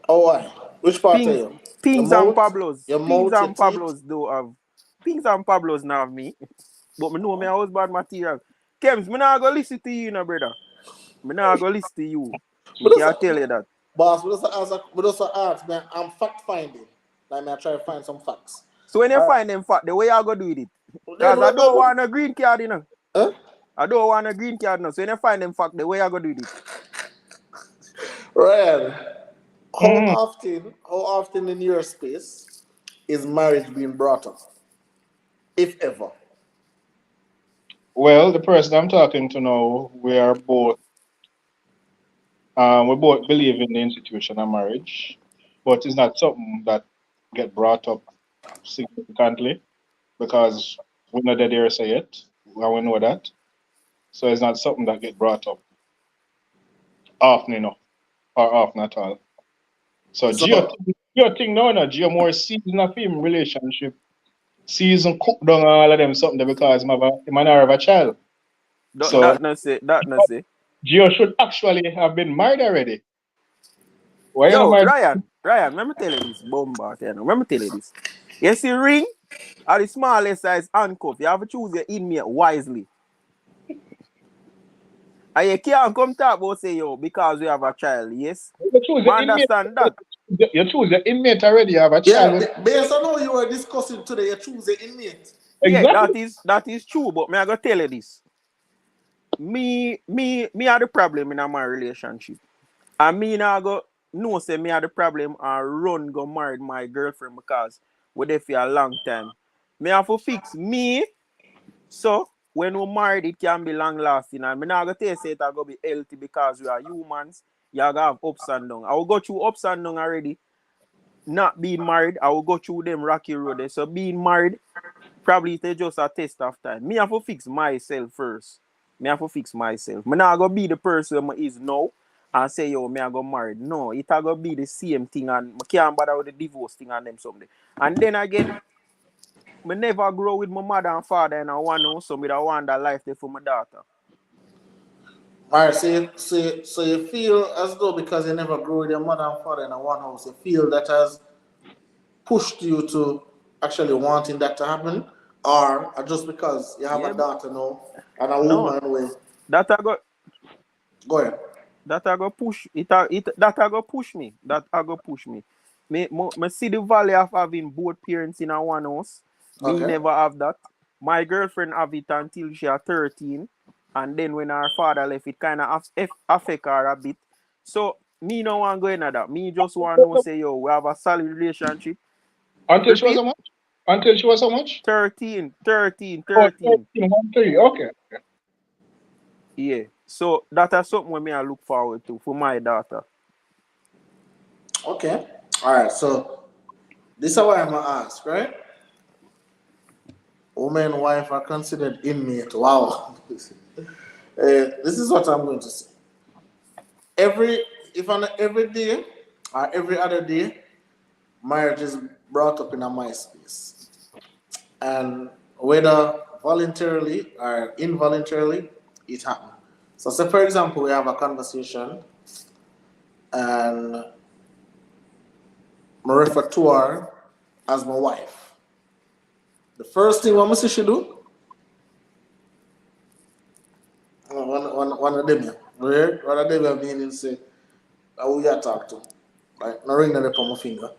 Oh, why? Which part of Pings, you? Your Pings and mouth? Pablos. Your Pings mouth, your and teeth? Pablos do have. Pings and Pablos now have me. But me know me a husband material. Kems, me not go listen to you, brother. Me not go listen to you. Me But can't just, tell you that. boss, but just ask, man, I'm fact finding. Like, me, I try to find some facts. So when you All right. find them fact, the way you go do with it. Then, Because I don't want a green card, huh? I don't want a green card now. So when you find them fact, the way you go do with it. Ryan, how Mm. often, in your space is marriage being brought up, if ever? Well, the person I'm talking to now, we both believe in the institution of marriage, but it's not something that get brought up significantly because we know that they say it, and we know that. So it's not something that get brought up often enough or often at all. So So, Gio thing no, Gio more season of him relationship, season cook down all of them something there because him and her have a child. So That no say. Gio should actually have been married already. Why you not Yo, married? Ryan, let me tell you this, bomba, let me tell you this. You see ring are the smallest size handcuff. You have to choose your inmate wisely. And you can't come talk about say yo because we have a child, yes? You choose the I inmate. understand that. You choose the inmate already. You have a child yeah, with based on how you were discussing today, you choose the inmate. Yeah, exactly. that is true, but me I gotta tell you this. Me are the problem in my relationship. And me now go no say me are the problem and run go marry my girlfriend because we there for a long time. Me have to fix me so when we married it can be long lasting and me now go tell you say it I go be healthy because we are humans. You gotta have ups and downs. I will go through ups and downs already. Not being married, I will go through them rocky road there. So being married, probably it's just a test of time. Me have to fix myself first. Me have to fix myself. Me not gonna be the person I is now and say yo me I go married. No, it a gonna be the same thing and I can't bother with the divorce thing and them someday. And then again, me never grow with my mother and father and I want to so me I want that life there for my daughter. All right, so you feel as though because you never grew with your mother and father in a one house, you feel that has pushed you to actually wanting that to happen, or just because you have Yeah, a bro. daughter now and a No. woman with That I got go ahead. that I go push that I go push me. That I go push me. Me see the value of having both parents in a one house. Me Okay. never have that. My girlfriend have it until she are 13. And then when her father left, it kind of affect her a bit. So me no want go into that. Me just want to say, yo, we have a solid relationship. Until she was Repeat? how much? Until she was how much? 13, 13, Oh, 13. 13, 1, 3. Okay. Yeah. So that is something when me I look forward to for my daughter. Okay. All right. So this is what I'm gonna ask, right? Woman, wife are considered inmate. Wow. This is what I'm going to say. Every if on every day or every other day, marriage is brought up in a MySpace, and whether voluntarily or involuntarily, it happens. So, say for example, we have a conversation, and I refer to her as my wife. The first thing what Missy should do, one of them, right? One of them have been and say, "Who you talk to?" Like, no ring that upon my finger.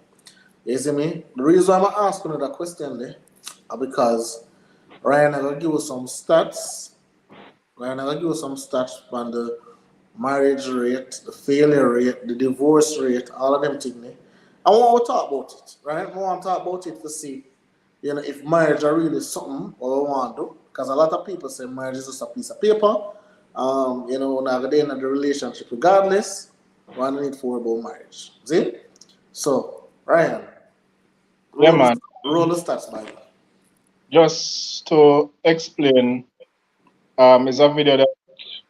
You see me? The reason I'm asking that question there, because Ryan, I'm gonna give you some stats. Ryan, I'm gonna give you some stats on the marriage rate, the failure rate, the divorce rate, all of them things. I want to talk about it, right? I want to talk about it to see, if marriage are really something or we want to. Because a lot of people say marriage is just a piece of paper. Now at the end of the relationship, regardless, we don't need to worry about marriage. See? So, Ryan, Yeah, roll man. the stats, by Just to explain, it's a video that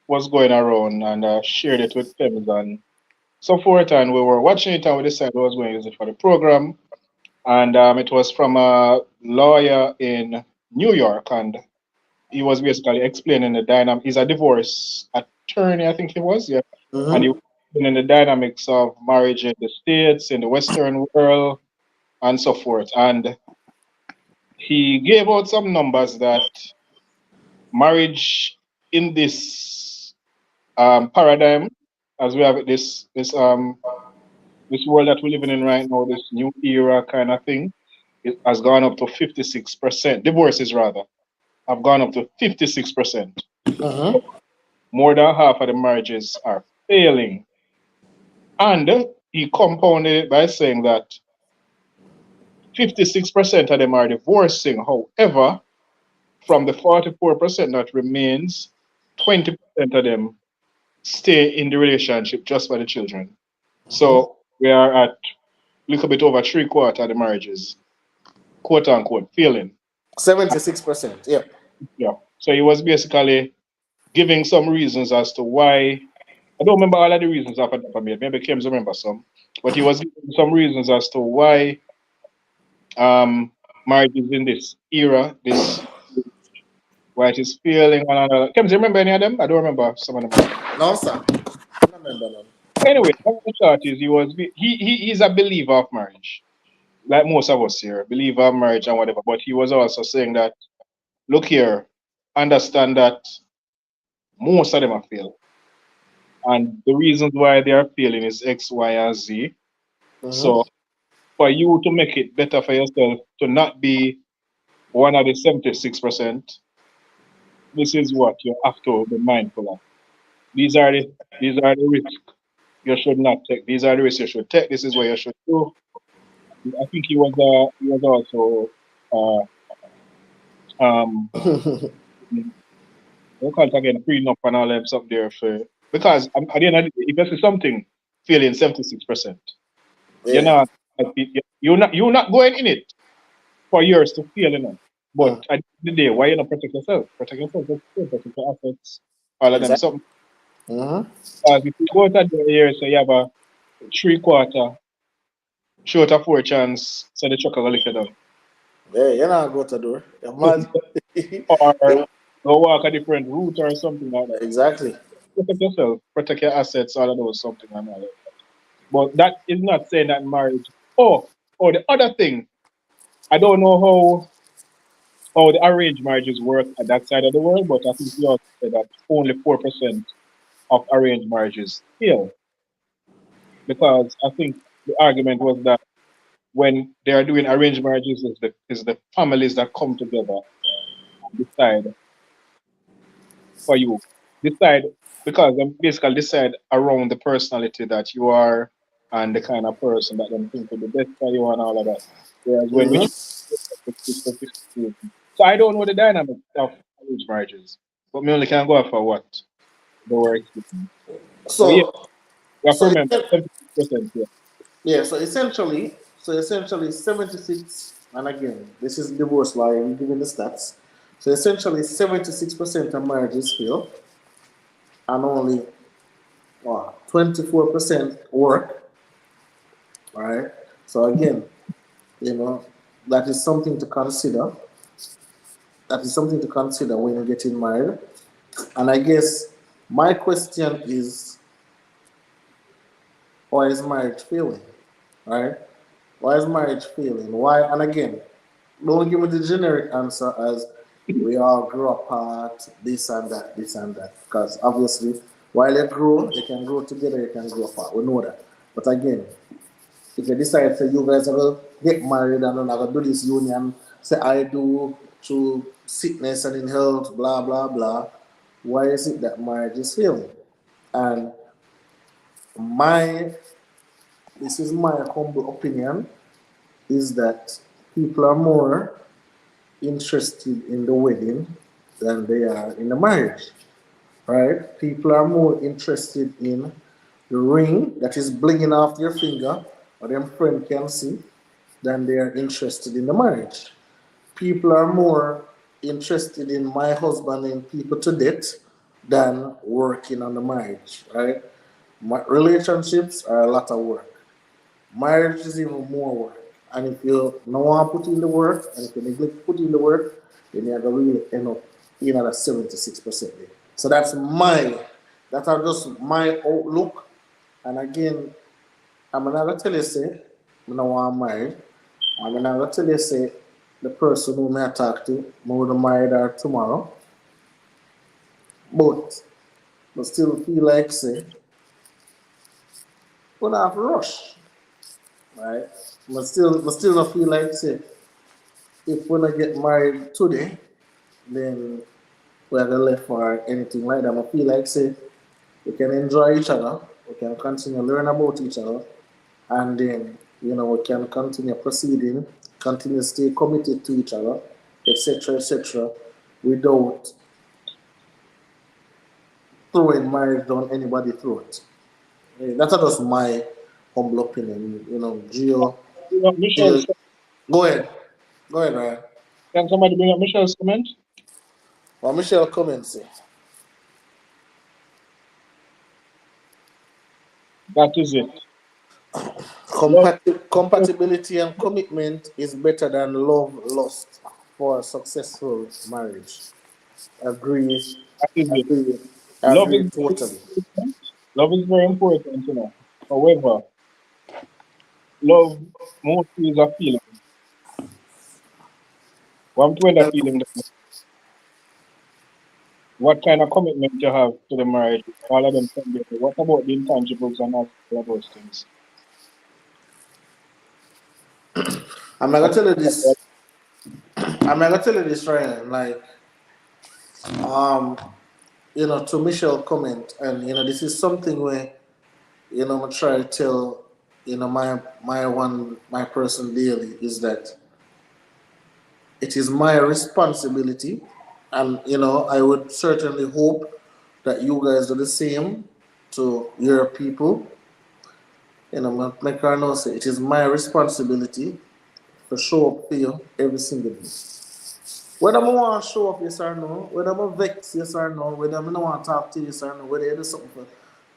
was going around and shared it with friends and so forth. And we were watching it and we decided we was going to use it for the program. And it was from a lawyer in New York. And he was basically explaining the dynamic. He's a divorce attorney, I think he was, yeah. And he Mm-hmm. was explaining the dynamics of marriage in the States, in the Western world, and so forth. And he gave out some numbers that marriage in this paradigm, as we have it, this world that we're living in right now, this new era kind of thing, it has gone up to 56%. Divorces rather have gone up to 56%. Mm-hmm. More than half of the marriages are failing. And he compounded it by saying that 56% of them are divorcing. However, from the 44% that remains, 20% of them stay in the relationship just for the children. Mm-hmm. So we are at a little bit over three quarter of the marriages, quote unquote, failing. 76%. Yep. Yeah. So he was basically giving some reasons as to why. I don't remember all of the reasons off the top of my head. Maybe Kim's remember some, but he was giving some reasons as to why marriage is in this era, this why it is failing one another. Kim, do you remember any of them? I don't remember some of them. No, sir. I don't remember none. Anyway, the short is he's a believer of marriage, like most of us here, believer of marriage and whatever. But he was also saying that, look here, understand that most of them are failing. And the reasons why they are failing is X, Y, and Z. So Mm-hmm. for you to make it better for yourself to not be one of the 76%, this is what you have to be mindful of. These are the risks you should not take. These are the risks you should take. This is what you should do. I think he was also um we call it again prenup and all them stuff there for because at the end of the day, if you see something failing 76%, you're Yeah. not you're not going in it for years to fail, you know. But Mm. at the end of the day, why you not protect yourself? Protect yourself, protect your assets, all of them. Exactly. Something Mm-hmm. if you go to the year, so you have a three quarter short of four chance, so the truck will lick you down. Yeah, you're not go to the door. You're mad. Or Yeah, go walk a different route or something like that. exactly. Protect yourself, protect your assets, all of those something and all that. But that is not saying that marriage. Oh, the other thing, I don't know how the arranged marriages work at that side of the world, but I think you also said that only 4% of arranged marriages fail because I think the argument was that when they are doing arranged marriages, is the families that come together and decide for you, decide because they basically decide around the personality that you are and the kind of person that them think will be best for you and all of that. Whereas when we Mm-hmm. so I don't know the dynamics of arranged marriages, but me only can go off for what they were explaining. So yeah, So, you have to so remember 76%. Yeah. yeah, so essentially 76, and again, this is divorce law, I'm giving the stats. So essentially 76% of marriages fail, and only 24% work. All right. So again, you know, that is something to consider. That is something to consider when you're getting married. And I guess my question is, why is marriage failing? Right? Why is marriage failing? Why? And again, don't give me the generic answer as we all grow apart, this and that. Because obviously, while you grow, you can grow together, you can grow apart. We know that. But again, if you decide say you guys are gonna get married and I'm gonna do this union, say I do through sickness and in health, blah blah blah, why is it that marriage is failing? And my this is my humble opinion is that people are more interested in the wedding than they are in the marriage. Right? People are more interested in the ring that is blinging off your finger or them friend can see than they are interested in the marriage. People are more interested in my husband and people to date than working on the marriage, right? Relationships are a lot of work. Marriage is even more work. And if you no want to put in the work, and if you neglect to put in the work, then you're going to really end up in at a 76% there. So that's just my outlook. And again, I'm not going to tell you, say, I don't want to marry. I'm not going to tell you, say, the person who may I talk to, I would marry her tomorrow. But still feel like, say, we're not have to rush, right? But still not feel like, say, if we're not get married today, then we're gonna left for anything like that. I feel like, say, we can enjoy each other, we can continue learn about each other, and then we can continue proceeding, continue stay committed to each other, etc., without throwing marriage down anybody's throat. That's just my humble opinion. Gio, Michelle, Gio, go ahead, Ryan. can somebody bring up Michelle's comment? Well, Michelle, come and say. That is it. Love, Compatibility and commitment is better than love lost for a successful marriage. Agree, that is it. agree, Love agree is totally. love is very important, However, love mostly is a feeling. One to a feeling that what kind of commitment you have to the marriage, all of them can be. What about the intangibles and all of those things? I'm not gonna tell you this. I'm not gonna tell you this, Ryan. Like, um, to Michelle comment, and this is something where I try to tell my person daily is that it is my responsibility, and I would certainly hope that you guys do the same to your people. Make her know, say it is my responsibility to show up for you every single day. Whether I want to show up, yes or no, whether I vex, yes or no, whether I don't want to talk to you, yes or no, whether you do something for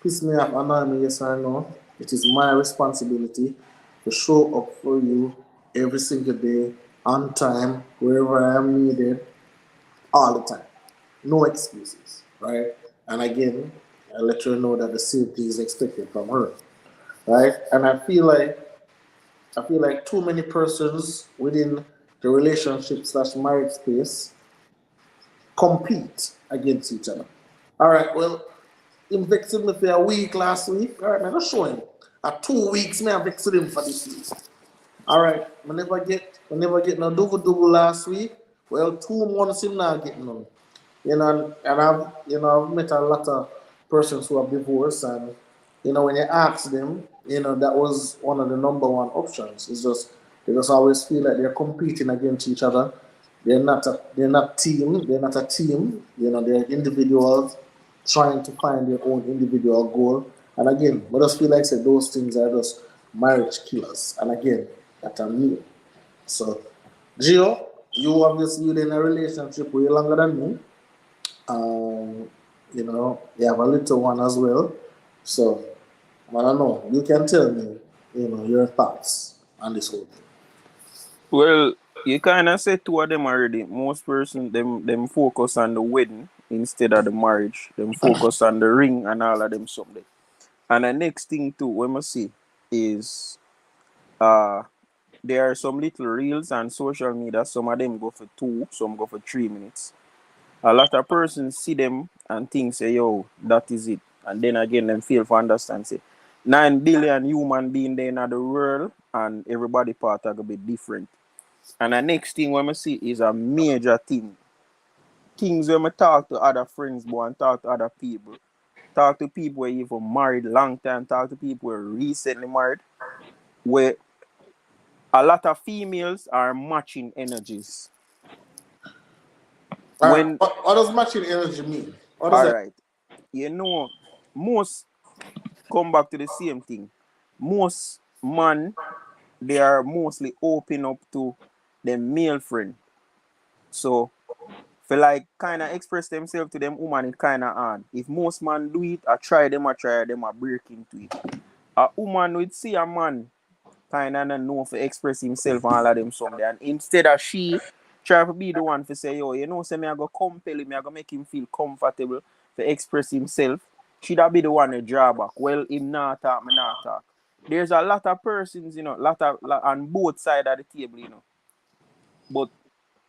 piss me off, annoy me, yes or no, it is my responsibility to show up for you every single day, on time, wherever I am needed, all the time. No excuses, right? And again, I let you know that the same thing is expected from her, right? And I feel like too many persons within the relationship slash marriage space compete against each other. All right, well, him vexed me for a week last week. All right, man, just show him. 2 weeks, me I vexed him for this week. All right, I never get no double last week. Well, 2 months him not getting none. And I've met a lot of persons who are divorced, and when you ask them, that was one of the number one options. It's just they just always feel like they're competing against each other. They're not team. They're not a team. They're individuals trying to find their own individual goal. And again, I just feel like say those things are just marriage killers. And again, that are me. So, Gio, you obviously been in a relationship way longer than me. Um, you have a little one as well. So, I don't know. You can tell me, your thoughts on this whole thing. Well, you kind of said two of them already. Most person them focus on the wedding instead of the marriage. Them focus on the ring and all of them something. And the next thing too, we must see is uh there are some little reels on social media. Some of them go for 2, some go for 3 minutes. A lot of persons see them and think say, yo, that is it. And then again, them fail to understand say 9 billion human being there in the world, and everybody part are gonna be different. And the next thing we see is a major thing. Things when I talk to other friends, boy, and talk to other people. Talk to people who even married long time, talk to people who are recently married, where a lot of females are matching energies. All right. When What does matching energy mean? What does all that? right, most come back to the same thing. Most man, they are mostly open up to the male friend. So for like kind of express themselves to them woman, it kind of hard. If most man do it, I try them, I break into it. A woman would see a man kind of know for express himself and all of them someday. And instead of she try to be the one to say, yo, you know, say me I go compel him, I go make him feel comfortable to express himself. She'd be the one to draw back. Well, him not talk, me not talk. There's a lot of persons, you know, on both sides of the table, you know. But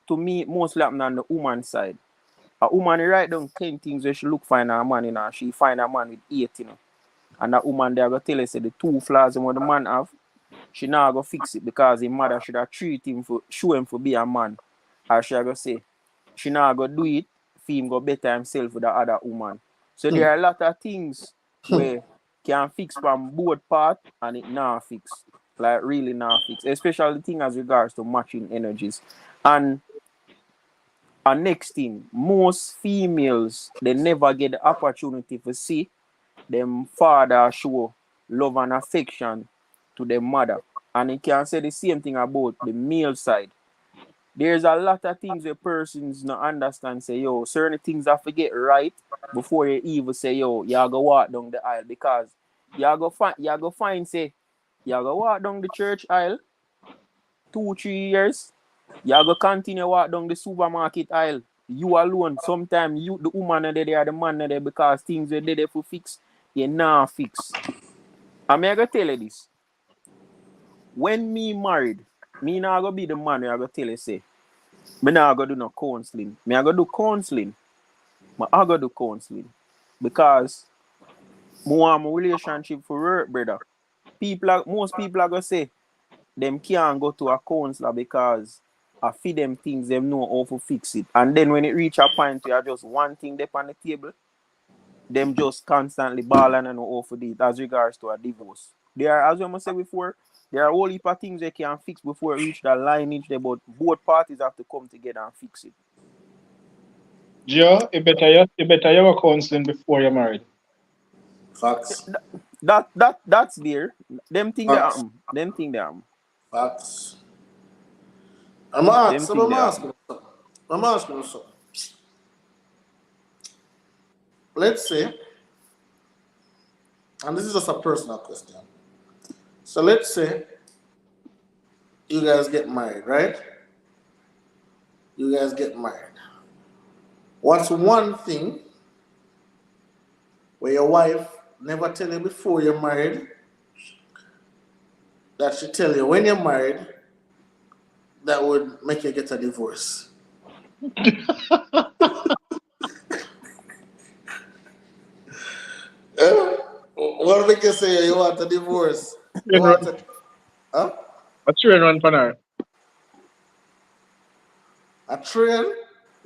to me, mostly happen on the woman side. A woman write down 10 things where she look find a man, you know, she find a man with 8, you know. And that woman there go tell her say the 2 flaws what the man have, she now go fix it because his mother should have treat him for show him for be a man. Or she go say she now go do it for him go better himself with the other woman. So there are a lot of things where can fix from both part and it now fix. Like really now fix. Especially the thing as regards to matching energies. And next thing, most females they never get the opportunity to see them father show love and affection to their mother. And you can say the same thing about the male side. There's a lot of things where persons not understand, say, yo, certain things I forget right before you even say, yo, you go walk down the aisle because you go find, say, you go walk down the church aisle 2-3 years, you go continue walk down the supermarket aisle. You alone, sometimes you the woman are there, the man are there because things are there for fix, you not fix. I'm gonna tell you this. When me married, me not gonna be the man who I gonna tell you say, me not gonna do no counseling. Me I gonna do counseling. I gonna do counseling. Because I want my relationship for work, brother. Most people are gonna say them can't go to a counselor because I feed them things them know how to fix it. And then when it reach a point where just one thing there on the table, them just constantly balling and know how to do it as regards to a divorce. There are, as I said before, there are a whole heap of things they can fix before it reach that lineage there, but both parties have to come together and fix it. Joe, you better have a counseling before you're married. Facts. That's there. Them thing that Facts. happen. Them thing that happen. Facts. I'm Them asking thing that you something. Let's say, and this is just a personal question. So let's say you guys get married, right? You guys get married. What's one thing where your wife never tell you before you're married that she tell you when you're married that would make you get a divorce? What make you say you want a divorce? You want a, huh? A train run for her. A train?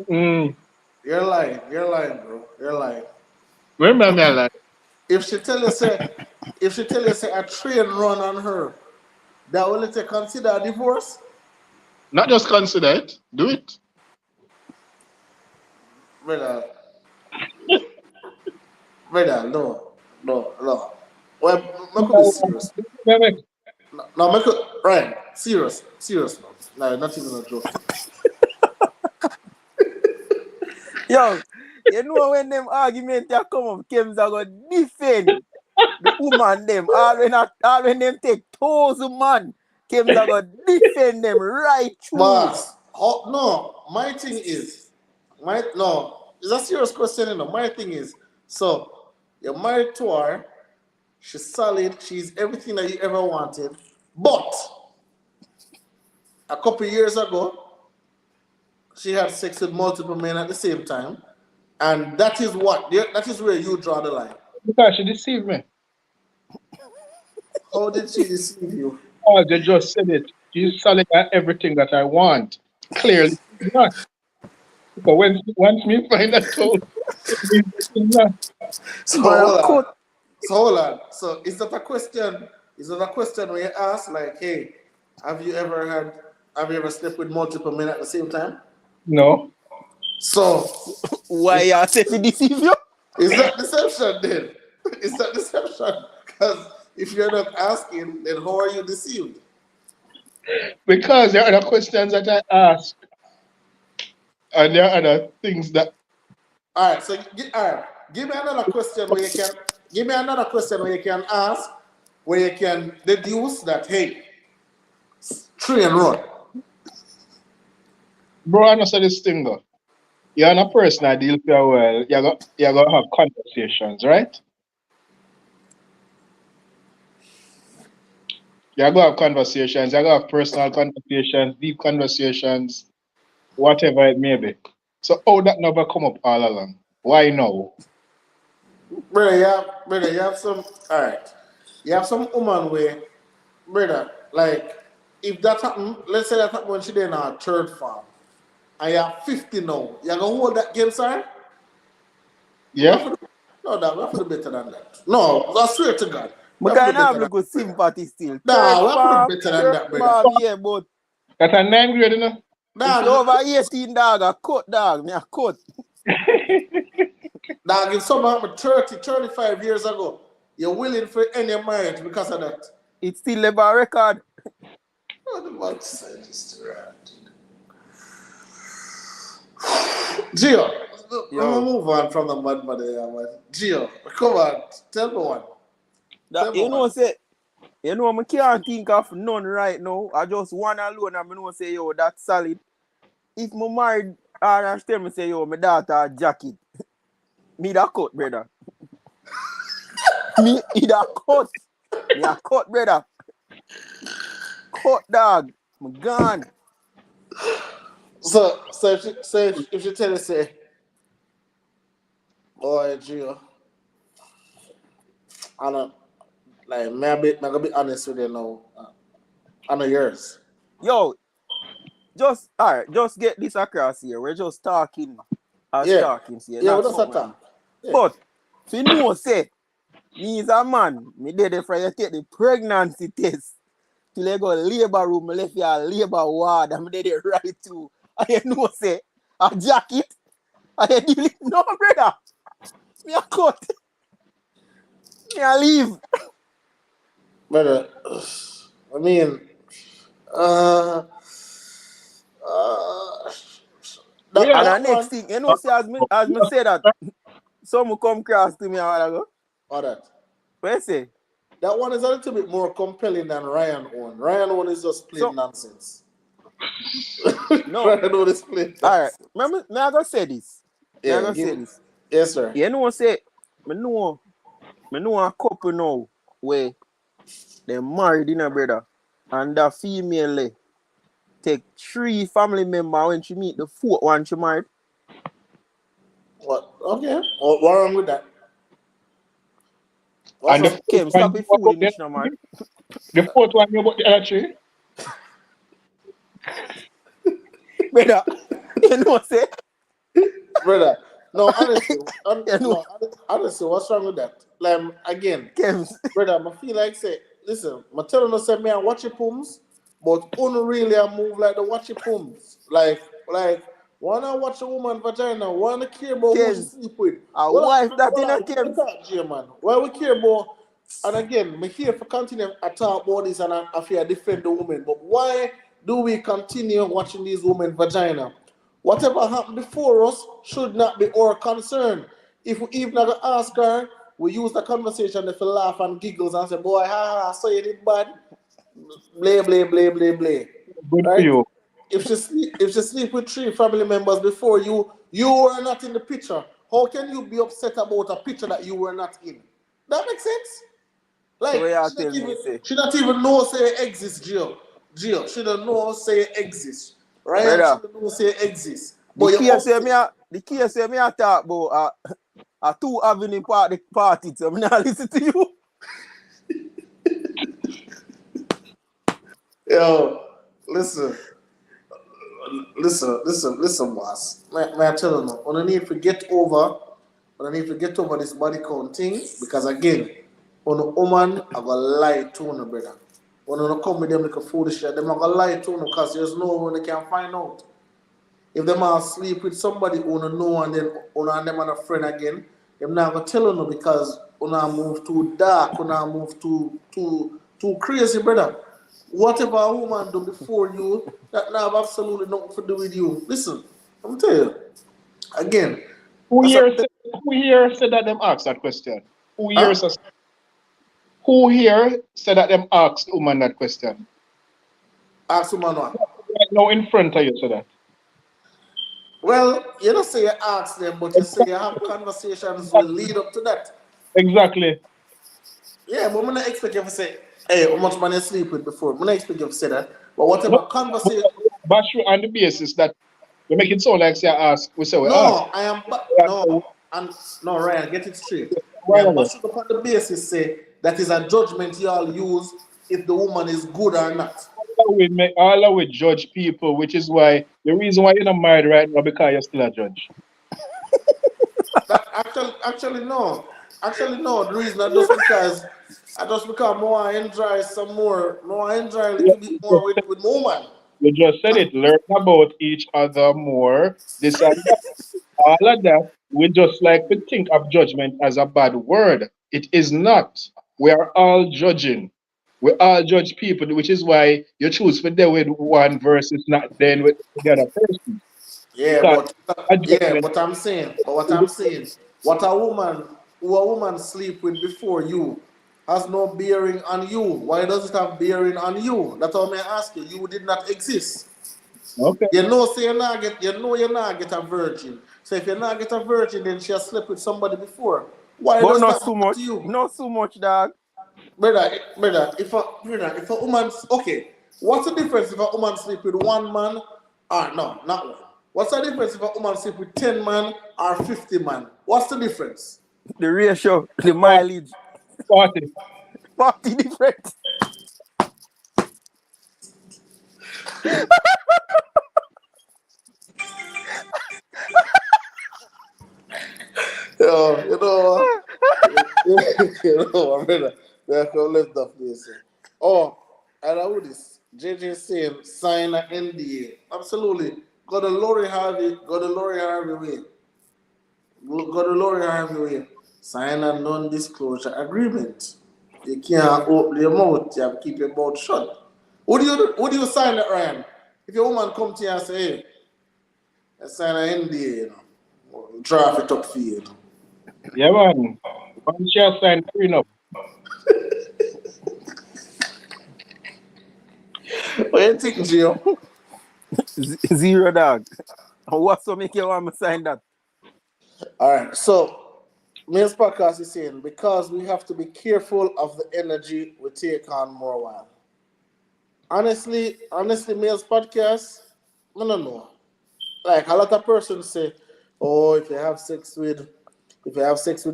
Mm. You're lying, bro. You're lying. Remember me, like, If she tell you say a train run on her, that will let you consider a divorce? not just consider it, do it. Brother, no. Well, make it be serious. No, make it right. Serious. No, not even a joke. Yo, you know when them arguments come up, Kems are gonna defend the woman them. All when them take 1,000 man, Kems are gonna defend them right through. Boss, no, my thing is, it's a serious question, you know. My thing is, so you're married to her, she's solid, she's everything that you ever wanted, but a couple years ago, she had sex with multiple men at the same time, and that is where you draw the line. Because she deceived me. How did she deceive you? Oh, they just said it. She's selling everything that I want. Clearly, she's not. But once me find that out, she's not. So hold on. So is that a question? Is that a question where you ask like, hey, have you ever slept with multiple men at the same time? No. So why you say to deceive you? Is that deception then? Is that deception? Because If you're not asking, then how are you deceived? Because there are other questions that I ask, and there are other things that. All right. So, all right. Give me another question where you can. Give me another question where you can ask, where you can deduce that hey, tree and run. Bro, I know say this thing though. You're not a person I deal with well. You're gonna have conversations, right? You're gonna have conversations, you're gonna have personal conversations, deep conversations, whatever it may be. So how that never come up all along? Why now? Brother, you have some. All right. You have some woman where, brother, like if that happen, let's say that happen when she in her third farm, and you're 50 now, you're gonna hold that game, sir? Yeah? No, dog, we have to do better than that. No, I swear to God. We I have to can do have better a than good that. sympathy still. Nah, Third we have to farm, do better than third that, brother. farm, yeah, but That's a 9th grade, you know? if you Dog, over 18 dog, a cut dog, me a cut. dog, if someone happened 30, 35 years ago, you're willing for any marriage because of that. It's still never a record. What the fuck said this right? Gio, let me move on from the mud money. Gio, come on, tell me one. That, you know, say, you know, I can't think of none right now. I just one alone, and I know say, yo, that's solid. If my married, and tell me say, yo, my daughter a jacket. Me that cut, brother. Me that cut. Me a cut, brother. Cut, dog. I'm gone. So if she tell you say, boy, Gio, I don't like maybe I'm gonna be honest with you now. I know yours. Yo, just all right, just get this across here. We're just talking as Yeah. talking here, Yeah, not what does that something. talk? Yeah. But if you know, say, me is a man, me did it for you take the pregnancy test. Till I go labor room, me left you a labor ward, and me did it right too. And you know, say, a jacket, and you deal it. No, brother. Me a cut. Me a leave. Brother, I mean, uh, Yeah. And the that next one, thing, you know, see, as me say that, someone come cross to me a while ago. or that. What you say? That one is a little bit more compelling than Ryan one. Ryan one is just plain So, nonsense. no. Ryan one is plain All right. nonsense. Remember, me I gonna say this. Me I Yeah, gonna say this. yes, sir. You know, say, me know a couple now where they married in a brother, and the female take 3 family members when she meet the 4th one she married. What? Okay. What wrong with that? What's And the wrong? fourth Came one, stop you with know food about in the, which no married. the fourth one, you know about the other three? Brother, you know say, Brother, no, honestly, you know, honestly, what's wrong with that? Like, again, Kems. brother, I feel like say, listen, I telling us say me I watch your pooms, but only really I move like the watch your pooms. Like, wanna watch a woman vagina, wanna care about who she Kems. sleep with. A Well, wife that in a what Kems. talk to you, man? Why we care about? And again, me here for continue to talk about this and I fear defend the woman. But why do we continue watching these women vagina? Whatever happened before us should not be our concern. If we even gonna ask her, we use the conversation if we laugh and giggles and say, boy, ha ha, so you did bad. Blay, blay, blay, blay, blay. Good for Right? you. If she sleep with 3 family members before you, you were not in the picture. How can you be upset about a picture that you were not in? That makes sense? So Like, what you tell me, say, she not even know say it exists, Gio. Gio, she don't know say it exists. Ryan, she brother, don't know say it exists. But you're upset. the case where me a talk about a 2 avenue party, so me not listen to you. Yo, listen, boss. Man, I tell you, when I need to get over this body count thing, because again, when a woman, I gonna lie to you, brother. When I come with them like a foolish shit, them I gonna lie to you because there's no one they can find out. If them all sleep with somebody who don't know and then who and them and a friend again, them not gonna tell you because una move too dark, una move too crazy, brother. Whatever a woman do before you, that now have absolutely nothing to do with you. Listen, I'm tell you again. Who That's a, here said, who here said that them asked that question? Who here huh? says, who here said that them asked the woman that question? Ask woman what? Right now in front of you said that. Well, you don't say you ask them, but you say you have conversations will lead up to that. Exactly. Yeah, but I'm not expect you to say, hey, how much money you sleep with before? I'm not expect you to say that. But No, whatever conversation. but sure, on the basis that we make it sound like say ask, we say we ask. No, I am Yeah, no, and no, Ryan, get it straight. Me am right. bashing upon the basis say that is a judgment y'all use if the woman is good or not. All of we judge people, which is why the reason why you're not married right now because you're still a judge. That actually no. Actually no. The reason I just because more enjoy some more enjoy a You little bit more with woman. you just said it. Learn about each other more. This and that. All of that. We just like to think of judgment as a bad word. It is not. We are all judging. We all judge people, which is why you choose for them with one versus not then with the other person. Yeah, Because but a yeah, judgment. what I'm saying, what a woman sleep with before you has no bearing on you. Why does it have bearing on you? That's all I ask you. You did not exist. Okay. You know, say you're not get a virgin. So if you're not get a virgin, then she has slept with somebody before. Why But does not that so matter to much. you? Not so much, dog. If a woman's okay, what's the difference if a woman sleep with one man or no, not one? What's the difference if a woman sleep with 10 man or 50 man? What's the difference? The ratio, the 40, mileage, 40. 40 different. You know, you know, my brother, they come left off this. Oh, and I would this. JJ saying sign an NDA. Absolutely. Go to Lori Harvey. Go to Lori Harvey way. Go to Lori Harvey way. Sign a non-disclosure agreement. You can't open your mouth. You have to keep your mouth shut. Would you sign that, Ryan? If your woman come to you and say, hey, let's sign an NDA, you know, draft it up for you. You know. Yeah, man. One share sign prenup. What do you think, Gio? Zero, dog. What's so make you want me sign that? All right. So, Mills Podcast is saying because we have to be careful of the energy we take on more while. Honestly, Mills Podcast, I don't know. Like a lot of persons say, oh, if you have sex with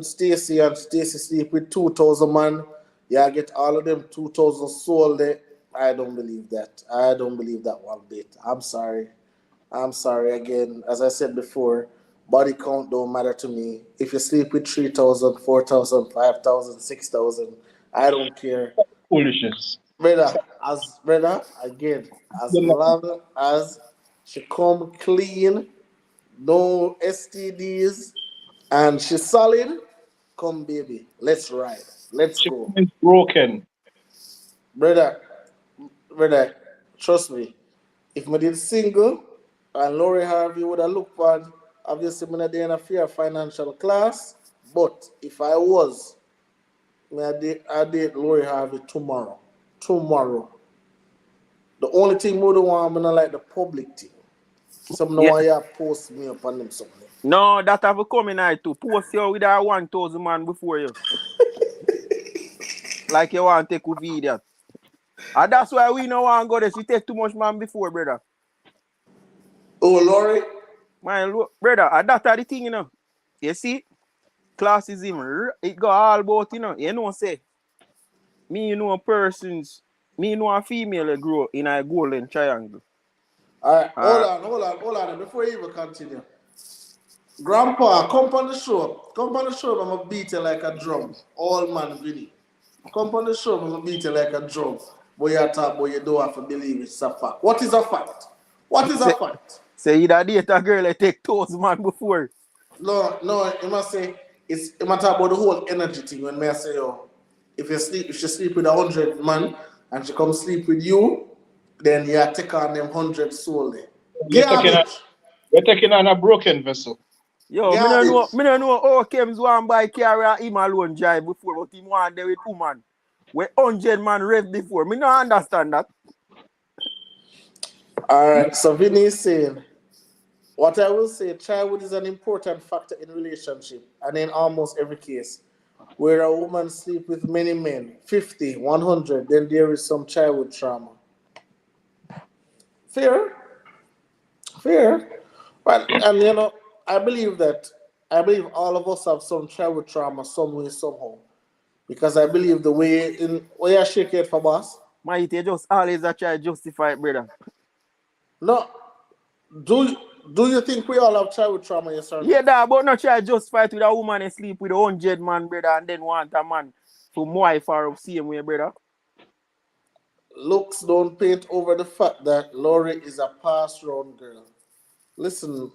Stacy and Stacy sleep with 2,000 man, yeah, get all of them 2,000 soul there. I don't believe that. I don't believe that one bit. I'm sorry. I'm sorry again. As I said before, body count don't matter to me. If you sleep with 3,000, 4,000, 5,000, 6,000, I don't care. Foolishness. Brother, again, as long as she come clean, no STDs, and she's solid, come baby, let's ride. Let's go. Chicken is broken. Brother, brother, trust me. If I did single and Lori Harvey would have looked for obviously I'm not in a fair financial class, but if I was, I date Lori Harvey tomorrow. Tomorrow. The only thing we don't want, I like the public thing. Some no Yeah. one here post me up on them something. No, that have come in I too. Post you with that 1,000 man before you. Like you want to take a video. And that's why we no want to go there. She take too much man before, brother. Oh, Lori? My brother, and that are the thing, you know. You see, classism, it go all about, you know. You know, say, me know a female that grow in a golden triangle. All right, Uh, hold on. Before you even continue. Grandpa, come on the show. Come on the show, I'm going to beat you like a drum. All man, really. Come on the show, I'm going to beat you like a drum. But you talk, but you don't have to believe it's a fact. What is a fact? What is a fact? say you date a girl that take 1,000 man before. No, you must say, it's a matter about the whole energy thing when me I say, yo, if she sleep with 100 man and she come sleep with you, then you take on them 100 solely. You're taking Garbage. you're taking on a broken vessel. Yo, Garbage. me no know how Kems want buy car and him alone drive before, but him want there with woman. Where 100 man rev before. Me no understand that. Alright, so Vinny is saying, what I will say, childhood is an important factor in relationship and in almost every case. Where a woman sleep with many men, 50, 100, then there is some childhood trauma. Fair? Fair. But, and you know, I believe all of us have some childhood trauma some way, somehow. Because I believe the way you shake it for boss. My you just always a try justify it, brother. No. Do you think we all have childhood trauma, yes or no? Yeah, that, but not try justify it with a woman and sleep with 100 man, brother, and then want a man to wife her up same way, brother. Looks don't paint over the fact that Lori is a pass-round girl. Listen,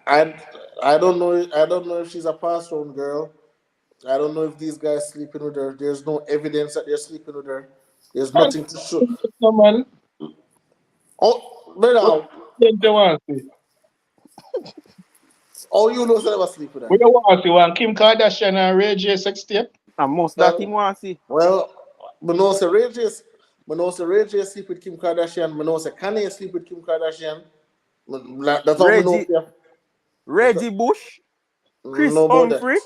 I don't know if she's a pass-round girl. I don't know if these guys sleeping with her. There's no evidence that they're sleeping with her. There's nothing to show. No, man. Oh, brother, What do you want to see? oh, you know I never sleep with her. What do you want to see? One Kim Kardashian and Ray J sex tape? And most that him want to see. Well, I know say Ray J sleep with Kim Kardashian. I know say Kanye sleep with Kim Kardashian. That's all we know. Reggie Bush, Chris No about Humphrey. that.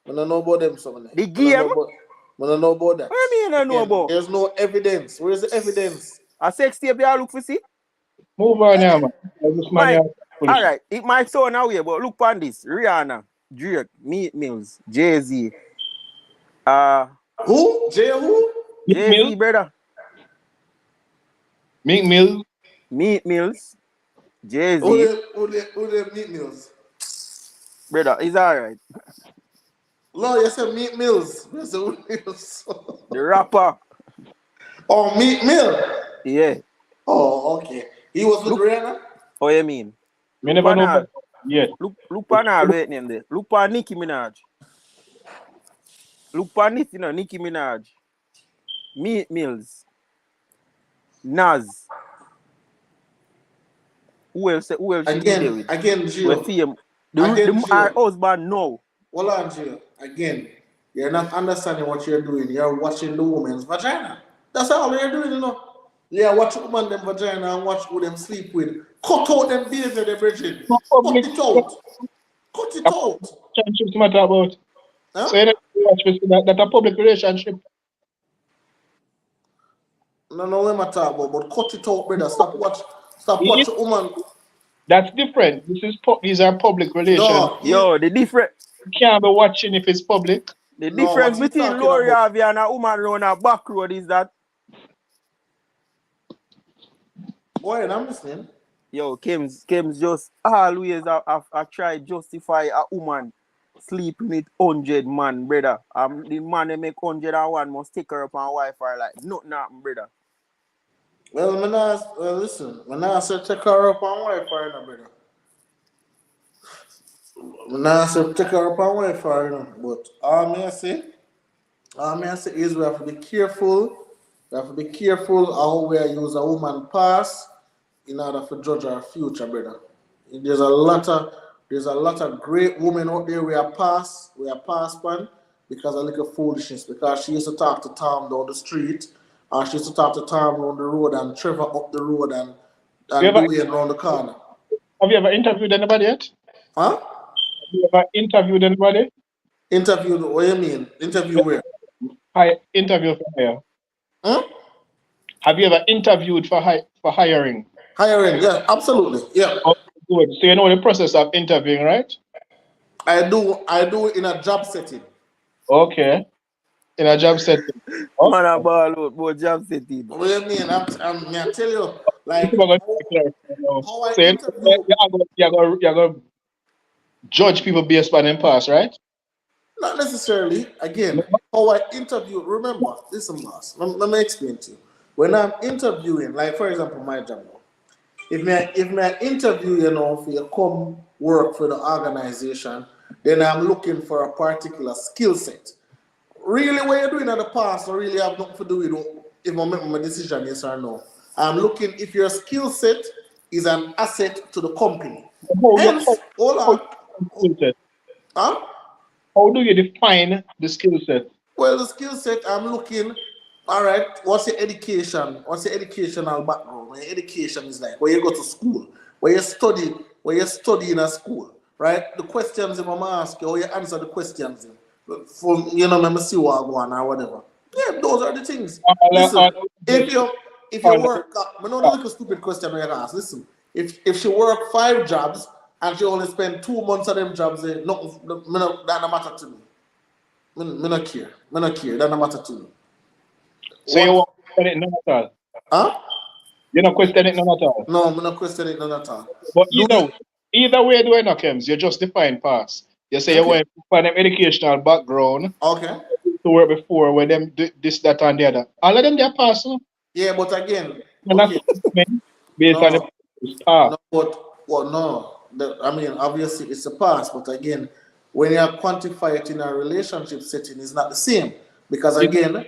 I don't know about them. So The game? I don't know about that. What do you mean I know about? There's no evidence. Where's the evidence? A sex tape you look for see? Move on now, man. Alright, it might sound away, but look on this. Rihanna, Drake, Meat Mills, Jay-Z. Who? Who? Jay-Z, brother. Meat Mills. Meat Mills, Jay-Z. Who they Meat Mills? Brother, it's alright. No, you said Meat Mills. You said who Mills? The rapper. Oh, Meat Mill. Yeah. Oh, okay. He was with Rihanna? How you mean? Me never know. Yeah. Look on her right name there. Look on Nicki Minaj. Look on this, Nicki Minaj. Meat Mills. Nas. Who else she there with? Again, Gio. We see him. Her husband no. Hold on, Gio. Again, you're not understanding what you're doing. You're watching the woman's vagina. That's all you're doing, Yeah, watch woman them vagina and watch who them sleep with. Cut out them behavior, they're bridging. Cut it out. Cut it out. Relationships matter about. Huh? So you don't watch that a public relationship. No, we matter about, but cut it out, brother. Stop watch woman. That's different. These are public relations. No, You the difference. can't be watching if it's public. The difference between Lori Harvey and a woman around a back road is that. Boy, I'm listening. Yo, Kems just always I try justify a woman sleeping with 100 man, brother. The man they make 101 must take her up on Wi-Fi like nothing happen, brother. Well, listen. When I said take her up on Wi-Fi, no, brother. When I said take her up on Wi-Fi, no. But all me I say is we have to be careful. We have to be careful how we use a woman past in order to judge our future, brother. There's a lot of great women out there we are past man because of little foolishness. Because she used to talk to Tom down the street, and she used to talk to Tom down the road, and Trevor up the road, and Dwayne around the corner. Have you ever interviewed anybody yet? Huh? Have you ever interviewed anybody? Interviewed? What do you mean? Interview where? Interview for hire. Huh? Have you ever interviewed for hiring? Hiring, yeah, absolutely, yeah. Oh, good. So you know the process of interviewing, right? I do it in a job setting. Okay. In a job setting. Oh. Man, a ball out, job setting. What do you mean? I tell you, like, how I interview. You're going to judge people based on them past, right? Not necessarily. Again, how I interview. Remember, listen, boss. Let me explain to you. When I'm interviewing, like for example, my job. If I interview, for you come work for the organization, then I'm looking for a particular skill set. Really, what you're doing in the past, I really have nothing to do with if I make my decision, yes or no. I'm looking if your skill set is an asset to the company. Hence, hold on. skill set? Huh? How do you define the skill set? Well, the skill set I'm looking, all right, what's your education? What's your educational background? Your education is like where you go to school, where you study in a school, right? The questions if I'm ask you, how you answer the questions from let me see what I want or whatever. Yeah, those are the things. Listen, if you work, I know the little stupid question I ask. Listen, if she work 5 jobs and she only spend 2 months of them jobs, that don't matter to me. Me not care. Me not care. That don't matter to me. So you won't question it none at all? Huh? You don't question it none at all? No, me not question it none at all. But either way, do it, Kems, you just define pass. You say you want to find them educational background Okay. to work before with them this, that, and the other. All of them they pass. No? Yeah, but again, And okay. that's based on No, the pass. no, no. I mean, obviously it's a pass, but again, when you quantify it in a relationship setting, it's not the same. Because again,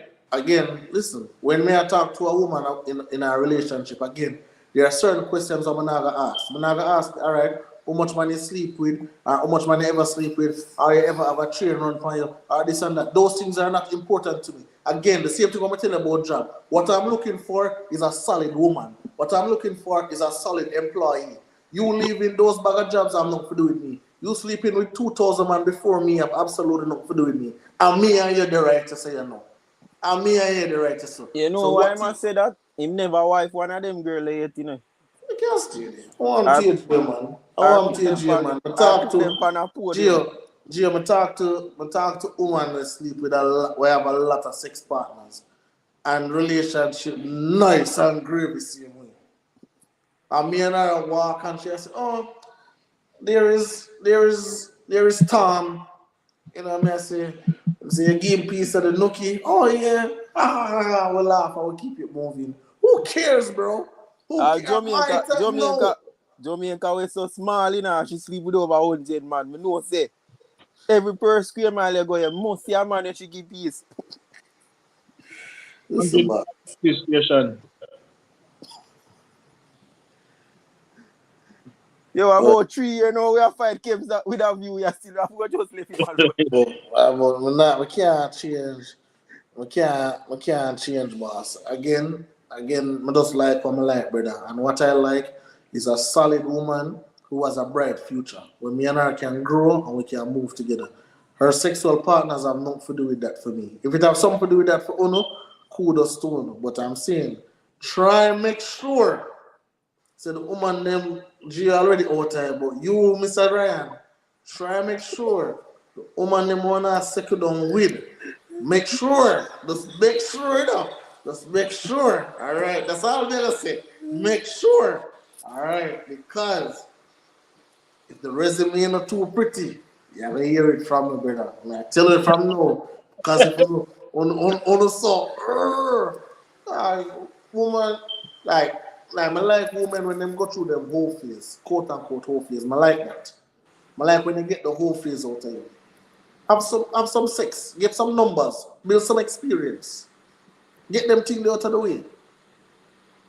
listen, when me I talk to a woman in a relationship, again, there are certain questions I'm not gonna ask. I'm not gonna ask, all right, how much money you sleep with, or how much money you ever sleep with, or you ever have a train run for you, or this and that. Those things are not important to me. Again, the same thing I'm telling you about job. What I'm looking for is a solid woman. What I'm looking for is a solid employee. You leaving those bag of jobs have nothing to do with me. You sleeping with 2,000 man before me have absolutely nothing to do with me. And me and you the right to say you know. And me and you the right to say. You know so why I say that? Him never wife one of them girl yet, you know. You can't stay there. I want to teach you, man. I Or want put to them teach you, pan, man. I or talk put them to pan a podium. Gio, I talk to woman that sleep with we have a lot of sex partners. And relationship nice and gravy same way. And me and her walk and she say, oh, there is Tom. You know what I say you give him piece of the nookie. Oh yeah. We'll laugh and we'll keep it moving. Who cares, bro? Who cares? Jamaica was so small, you know, she sleep with over 100 man. Me know say every per square mile you go, you must see a man that she give peace. Listen, man. Station. Yo, about 3 years now, we have 5 games that with a view, we are still have to just leave him alone. We can't change. We can't change, boss. Again, I just like what I like, brother. And what I like is a solid woman who has a bright future. Where me and her can grow and we can move together. Her sexual partners have nothing to do with that for me. If it have something to do with that for Uno, kudos to Uno. But I'm saying, try and make sure. So the woman them G already out there, but you, Mr. Ryan, try and make sure the woman them wanna settle down with. Make sure. Just make sure though. Just make sure. Alright. That's all I'm gonna say. Make sure. Alright. Because if the resume is not too pretty, you're gonna hear it from me, brother. I tell you from now. Because if you on the song, woman, like I like women when them go through them whole phase, quote unquote whole phase. I like that. I like when they get the whole phase out of you. Have some sex, get some numbers, build some experience. Get them things out of the way.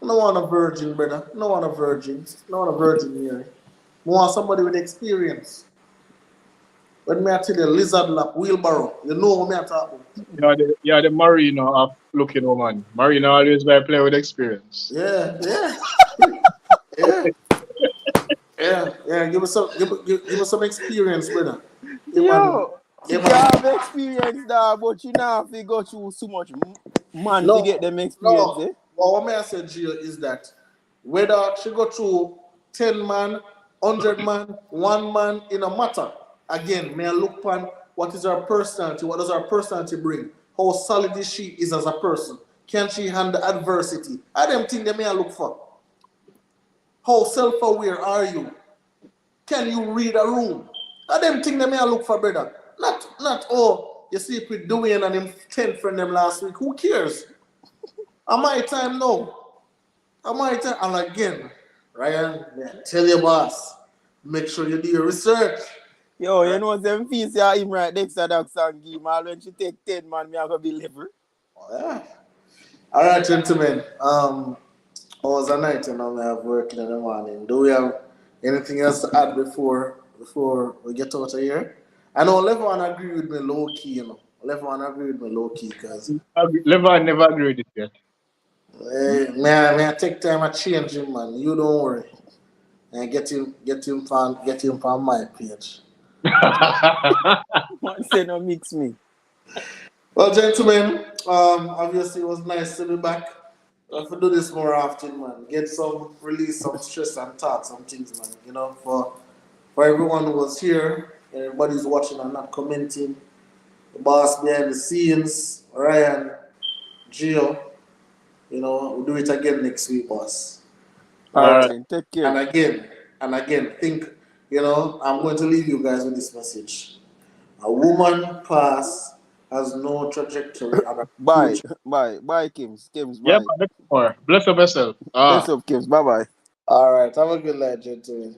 I don't want a virgin, brother. I don't want a virgin. I don't want a virgin here. I want somebody with experience. When me I tell you lizard lap, wheelbarrow, you know what me I talk about. Yeah, the Marino of looking woman. Marino always by play with experience. Yeah. Yeah. Give us some experience, brother. Yo, you have experience there, but you now have to go through so much man to get them experience, eh? Well, what may I say, Gio, is that whether she go through 10 man, 100 man, 1 man, in a matter. Again, may I look upon what is her personality, what does her personality bring, how solid is she is as a person, can she handle adversity? I them things that may I look for. How self-aware are you? Can you read a room? I them things that may I look for, brother. Not you sleep with Dwayne and him 10 friend them last week. Who cares? Am I time now? Am I time? And again, Ryan, tell your boss, make sure you do your research. Yo, you know them fees yeah, him right next to that song game. All when she take 10 man, me have to be level. Yeah. All right, gentlemen. It was a night, we have working in the morning. Do we have anything else to add before we get out of here? I know everyone agree with me low key, Everyone agree with me low key, because Levan never agreed it yet. may I take time to change him, man. You don't worry. And get him from my page. Man say no mix me. Well, gentlemen, obviously it was nice to be back. We have to do this more often, man. Release some stress and talk some things, man. For everyone who was here, everybody's watching and not commenting, the boss behind the scenes, Ryan, Gio, we'll do it again next week, boss. All All right, right. then take And care. again, I'm going to leave you guys with this message. A woman past has no trajectory on her Bye. future. Bye, Kims. Kims, Yeah, bye. man, more. Bless up yourself. Bless up, Kims. Bye bye. All right, have a good night, gentlemen.